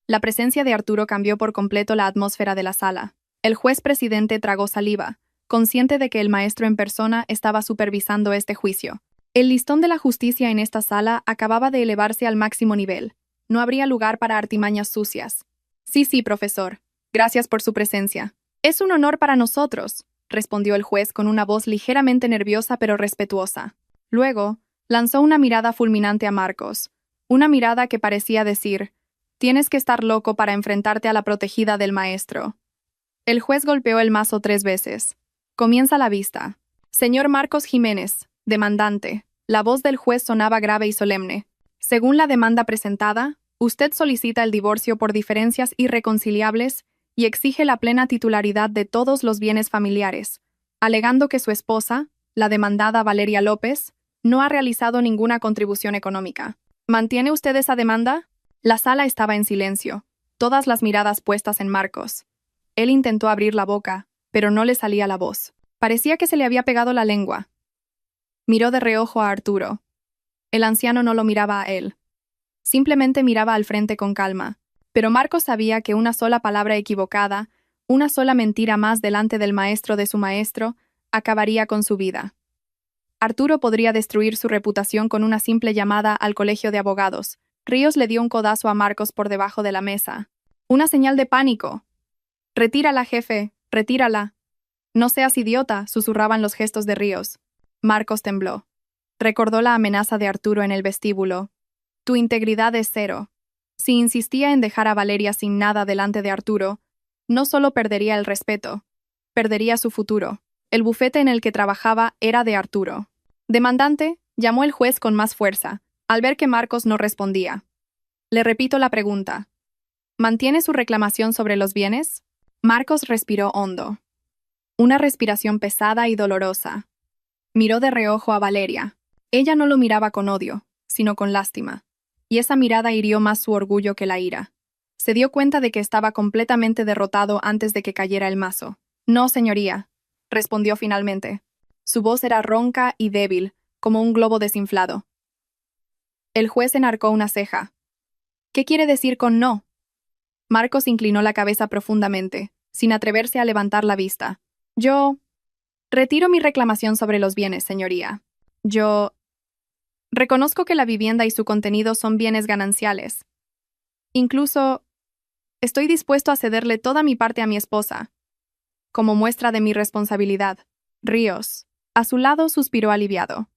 La presencia de Arturo cambió por completo la atmósfera de la sala. El juez presidente tragó saliva, consciente de que el maestro en persona estaba supervisando este juicio. El listón de la justicia en esta sala acababa de elevarse al máximo nivel. No habría lugar para artimañas sucias. Sí, profesor. Gracias por su presencia. Es un honor para nosotros, respondió el juez con una voz ligeramente nerviosa pero respetuosa. Luego, lanzó una mirada fulminante a Marcos. Una mirada que parecía decir: tienes que estar loco para enfrentarte a la protegida del maestro. El juez golpeó el mazo 3 veces. Comienza la vista. Señor Marcos Jiménez, demandante. La voz del juez sonaba grave y solemne. Según la demanda presentada, usted solicita el divorcio por diferencias irreconciliables y exige la plena titularidad de todos los bienes familiares, alegando que su esposa, la demandada Valeria López, no ha realizado ninguna contribución económica. ¿Mantiene usted esa demanda? La sala estaba en silencio, todas las miradas puestas en Marcos. Él intentó abrir la boca, pero no le salía la voz. Parecía que se le había pegado la lengua. Miró de reojo a Arturo. El anciano no lo miraba a él. Simplemente miraba al frente con calma. Pero Marcos sabía que una sola palabra equivocada, una sola mentira más delante del maestro de su maestro, acabaría con su vida. Arturo podría destruir su reputación con una simple llamada al colegio de abogados. Ríos le dio un codazo a Marcos por debajo de la mesa. Una señal de pánico. «Retírala, jefe, retírala». «No seas idiota», susurraban los gestos de Ríos. Marcos tembló. Recordó la amenaza de Arturo en el vestíbulo. «Tu integridad es cero». Si insistía en dejar a Valeria sin nada delante de Arturo, no solo perdería el respeto, perdería su futuro. El bufete en el que trabajaba era de Arturo. «Demandante», llamó el juez con más fuerza, al ver que Marcos no respondía. «Le repito la pregunta. ¿Mantiene su reclamación sobre los bienes?» Marcos respiró hondo. Una respiración pesada y dolorosa. Miró de reojo a Valeria. Ella no lo miraba con odio, sino con lástima. Y esa mirada hirió más su orgullo que la ira. Se dio cuenta de que estaba completamente derrotado antes de que cayera el mazo. «No, señoría», respondió finalmente. Su voz era ronca y débil, como un globo desinflado. El juez enarcó una ceja. «¿Qué quiere decir con no?» Marcos inclinó la cabeza profundamente, sin atreverse a levantar la vista. «Yo retiro mi reclamación sobre los bienes, señoría. Yo reconozco que la vivienda y su contenido son bienes gananciales. Incluso estoy dispuesto a cederle toda mi parte a mi esposa, como muestra de mi responsabilidad». Ríos, a su lado, suspiró aliviado.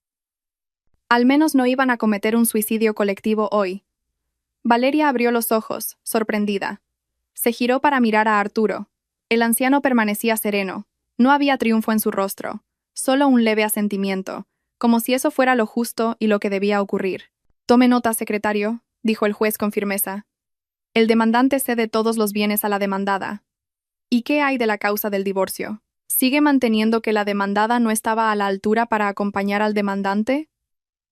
Al menos no iban a cometer un suicidio colectivo hoy. Valeria abrió los ojos, sorprendida. Se giró para mirar a Arturo. El anciano permanecía sereno. No había triunfo en su rostro, solo un leve asentimiento, como si eso fuera lo justo y lo que debía ocurrir. «Tome nota, secretario», dijo el juez con firmeza. «El demandante cede todos los bienes a la demandada». «¿Y qué hay de la causa del divorcio? ¿Sigue manteniendo que la demandada no estaba a la altura para acompañar al demandante?»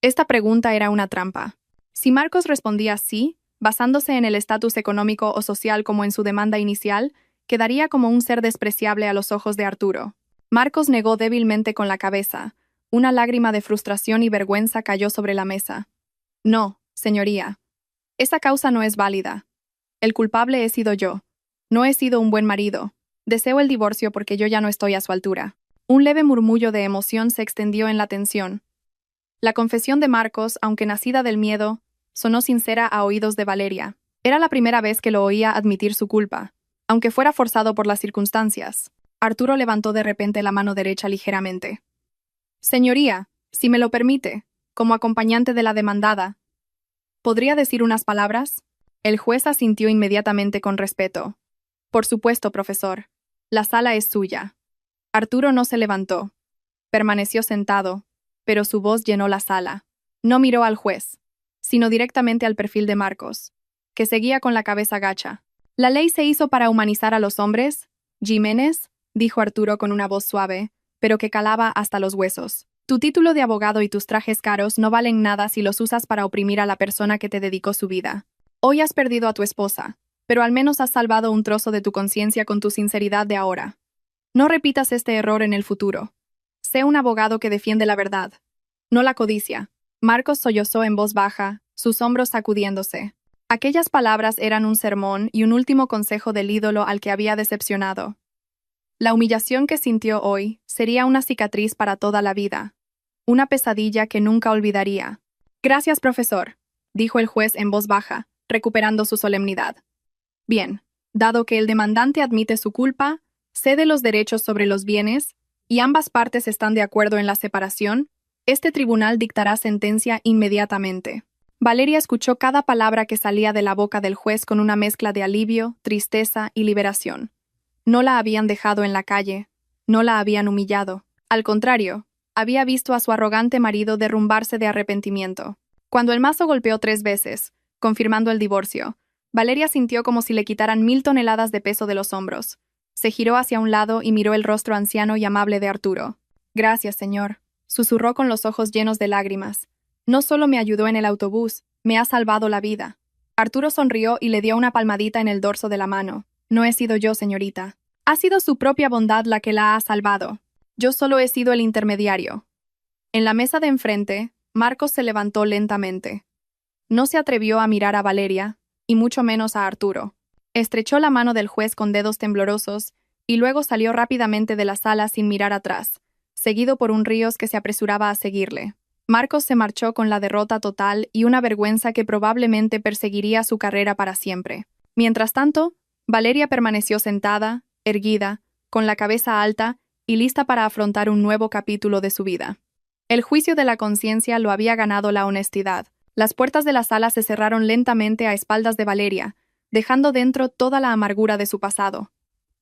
Esta pregunta era una trampa. Si Marcos respondía sí, basándose en el estatus económico o social como en su demanda inicial, quedaría como un ser despreciable a los ojos de Arturo. Marcos negó débilmente con la cabeza. Una lágrima de frustración y vergüenza cayó sobre la mesa. «No, señoría. Esa causa no es válida. El culpable he sido yo. No he sido un buen marido. Deseo el divorcio porque yo ya no estoy a su altura». Un leve murmullo de emoción se extendió en la tensión. La confesión de Marcos, aunque nacida del miedo, sonó sincera a oídos de Valeria. Era la primera vez que lo oía admitir su culpa, aunque fuera forzado por las circunstancias. Arturo levantó de repente la mano derecha ligeramente. «Señoría, si me lo permite, como acompañante de la demandada, ¿podría decir unas palabras?» El juez asintió inmediatamente con respeto. «Por supuesto, profesor. La sala es suya». Arturo no se levantó. Permaneció sentado, pero su voz llenó la sala. No miró al juez, sino directamente al perfil de Marcos, que seguía con la cabeza gacha. «¿La ley se hizo para humanizar a los hombres, Jiménez?», dijo Arturo con una voz suave, pero que calaba hasta los huesos. Tu título de abogado y tus trajes caros no valen nada si los usas para oprimir a la persona que te dedicó su vida. Hoy has perdido a tu esposa, pero al menos has salvado un trozo de tu conciencia con tu sinceridad de ahora. No repitas este error en el futuro. Sé un abogado que defiende la verdad, no la codicia. Marcos sollozó en voz baja, sus hombros sacudiéndose. Aquellas palabras eran un sermón y un último consejo del ídolo al que había decepcionado. La humillación que sintió hoy sería una cicatriz para toda la vida, una pesadilla que nunca olvidaría. Gracias, profesor, dijo el juez en voz baja, recuperando su solemnidad. Bien, dado que el demandante admite su culpa, cede los derechos sobre los bienes, y ambas partes están de acuerdo en la separación, este tribunal dictará sentencia inmediatamente. Valeria escuchó cada palabra que salía de la boca del juez con una mezcla de alivio, tristeza y liberación. No la habían dejado en la calle, no la habían humillado. Al contrario, había visto a su arrogante marido derrumbarse de arrepentimiento. Cuando el mazo golpeó 3 veces, confirmando el divorcio, Valeria sintió como si le quitaran 1000 toneladas de peso de los hombros. Se giró hacia un lado y miró el rostro anciano y amable de Arturo. Gracias, señor, susurró con los ojos llenos de lágrimas. No solo me ayudó en el autobús, me ha salvado la vida. Arturo sonrió y le dio una palmadita en el dorso de la mano. No he sido yo, señorita. Ha sido su propia bondad la que la ha salvado. Yo solo he sido el intermediario. En la mesa de enfrente, Marcos se levantó lentamente. No se atrevió a mirar a Valeria, y mucho menos a Arturo. Estrechó la mano del juez con dedos temblorosos y luego salió rápidamente de la sala sin mirar atrás, seguido por un Ríos que se apresuraba a seguirle. Marcos se marchó con la derrota total y una vergüenza que probablemente perseguiría su carrera para siempre. Mientras tanto, Valeria permaneció sentada, erguida, con la cabeza alta y lista para afrontar un nuevo capítulo de su vida. El juicio de la conciencia lo había ganado la honestidad. Las puertas de la sala se cerraron lentamente a espaldas de Valeria, dejando dentro toda la amargura de su pasado.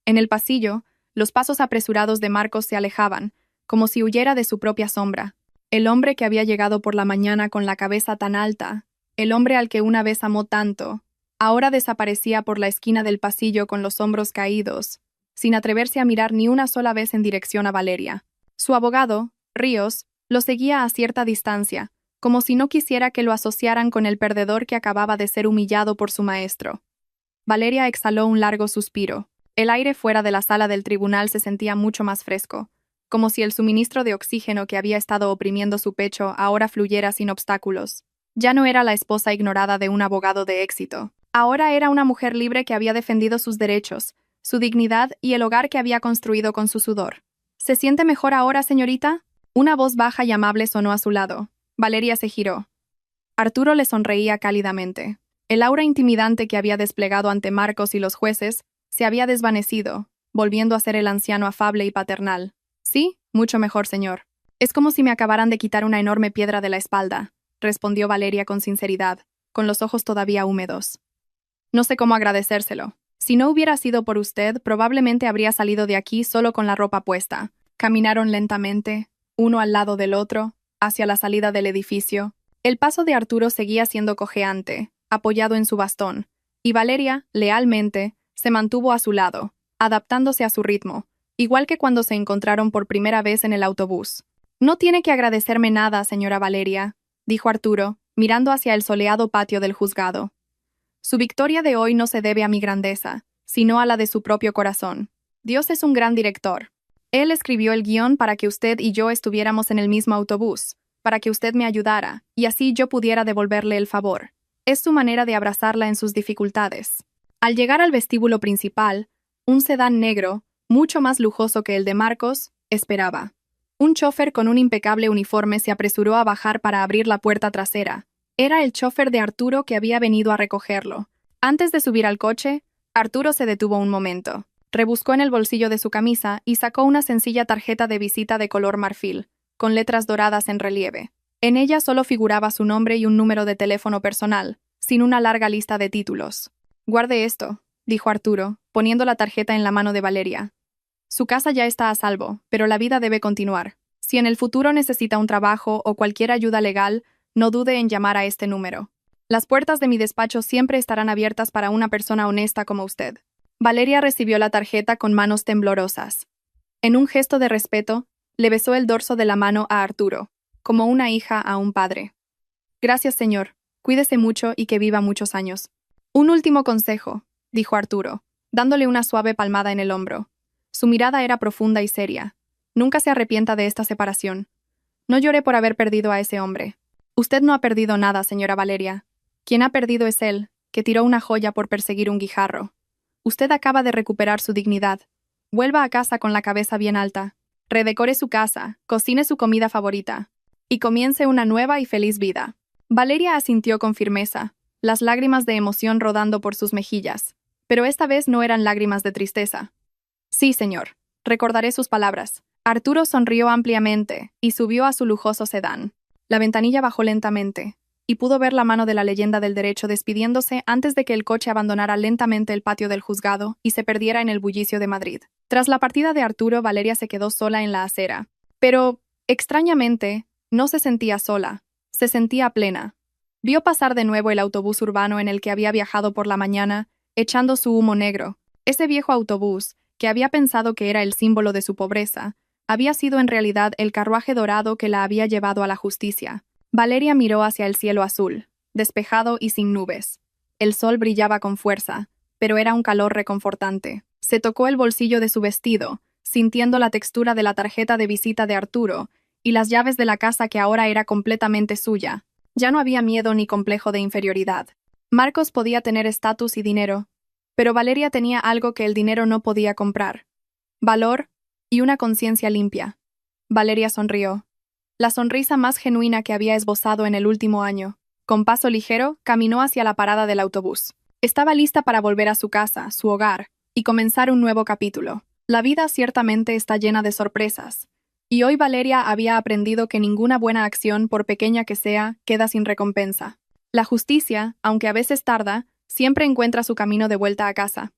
En el pasillo, los pasos apresurados de Marcos se alejaban, como si huyera de su propia sombra. El hombre que había llegado por la mañana con la cabeza tan alta, el hombre al que una vez amó tanto, ahora desaparecía por la esquina del pasillo con los hombros caídos, sin atreverse a mirar ni una sola vez en dirección a Valeria. Su abogado, Ríos, lo seguía a cierta distancia, como si no quisiera que lo asociaran con el perdedor que acababa de ser humillado por su maestro. Valeria exhaló un largo suspiro. El aire fuera de la sala del tribunal se sentía mucho más fresco, como si el suministro de oxígeno que había estado oprimiendo su pecho ahora fluyera sin obstáculos. Ya no era la esposa ignorada de un abogado de éxito. Ahora era una mujer libre que había defendido sus derechos, su dignidad y el hogar que había construido con su sudor. ¿Se siente mejor ahora, señorita? Una voz baja y amable sonó a su lado. Valeria se giró. Arturo le sonreía cálidamente. El aura intimidante que había desplegado ante Marcos y los jueces se había desvanecido, volviendo a ser el anciano afable y paternal. Sí, mucho mejor, señor. Es como si me acabaran de quitar una enorme piedra de la espalda, respondió Valeria con sinceridad, con los ojos todavía húmedos. No sé cómo agradecérselo. Si no hubiera sido por usted, probablemente habría salido de aquí solo con la ropa puesta. Caminaron lentamente, uno al lado del otro, hacia la salida del edificio. El paso de Arturo seguía siendo cojeante, apoyado en su bastón, y Valeria, lealmente, se mantuvo a su lado, adaptándose a su ritmo, igual que cuando se encontraron por primera vez en el autobús. No tiene que agradecerme nada, señora Valeria, dijo Arturo, mirando hacia el soleado patio del juzgado. Su victoria de hoy no se debe a mi grandeza, sino a la de su propio corazón. Dios es un gran director. Él escribió el guión para que usted y yo estuviéramos en el mismo autobús, para que usted me ayudara, y así yo pudiera devolverle el favor. Es su manera de abrazarla en sus dificultades. Al llegar al vestíbulo principal, un sedán negro, mucho más lujoso que el de Marcos, esperaba. Un chófer con un impecable uniforme se apresuró a bajar para abrir la puerta trasera. Era el chófer de Arturo que había venido a recogerlo. Antes de subir al coche, Arturo se detuvo un momento. Rebuscó en el bolsillo de su camisa y sacó una sencilla tarjeta de visita de color marfil, con letras doradas en relieve. En ella solo figuraba su nombre y un número de teléfono personal, sin una larga lista de títulos. «Guarde esto», dijo Arturo, poniendo la tarjeta en la mano de Valeria. «Su casa ya está a salvo, pero la vida debe continuar. Si en el futuro necesita un trabajo o cualquier ayuda legal, no dude en llamar a este número. Las puertas de mi despacho siempre estarán abiertas para una persona honesta como usted». Valeria recibió la tarjeta con manos temblorosas. En un gesto de respeto, Le besó el dorso de la mano a Arturo, como una hija a un padre. Gracias, señor. Cuídese mucho y que viva muchos años. Un último consejo, dijo Arturo, dándole una suave palmada en el hombro. Su mirada era profunda y seria. Nunca se arrepienta de esta separación. No lloré por haber perdido a ese hombre. Usted no ha perdido nada, señora Valeria. Quien ha perdido es él, que tiró una joya por perseguir un guijarro. Usted acaba de recuperar su dignidad. Vuelva a casa con la cabeza bien alta. Redecore su casa, cocine su comida favorita. Y comience una nueva y feliz vida. Valeria asintió con firmeza, las lágrimas de emoción rodando por sus mejillas. Pero esta vez no eran lágrimas de tristeza. Sí, señor. Recordaré sus palabras. Arturo sonrió ampliamente y subió a su lujoso sedán. La ventanilla bajó lentamente, y pudo ver la mano de la leyenda del derecho despidiéndose antes de que el coche abandonara lentamente el patio del juzgado y se perdiera en el bullicio de Madrid. Tras la partida de Arturo, Valeria se quedó sola en la acera. Pero, extrañamente, no se sentía sola, se sentía plena. Vio pasar de nuevo el autobús urbano en el que había viajado por la mañana, echando su humo negro. Ese viejo autobús, que había pensado que era el símbolo de su pobreza, había sido en realidad el carruaje dorado que la había llevado a la justicia. Valeria miró hacia el cielo azul, despejado y sin nubes. El sol brillaba con fuerza, pero era un calor reconfortante. Se tocó el bolsillo de su vestido, sintiendo la textura de la tarjeta de visita de Arturo y las llaves de la casa que ahora era completamente suya. Ya no había miedo ni complejo de inferioridad. Marcos podía tener estatus y dinero, pero Valeria tenía algo que el dinero no podía comprar: valor y una conciencia limpia. Valeria sonrió. La sonrisa más genuina que había esbozado en el último año. Con paso ligero, caminó hacia la parada del autobús. Estaba lista para volver a su casa, su hogar, y comenzar un nuevo capítulo. La vida ciertamente está llena de sorpresas, y hoy Valeria había aprendido que ninguna buena acción, por pequeña que sea, queda sin recompensa. La justicia, aunque a veces tarda, siempre encuentra su camino de vuelta a casa.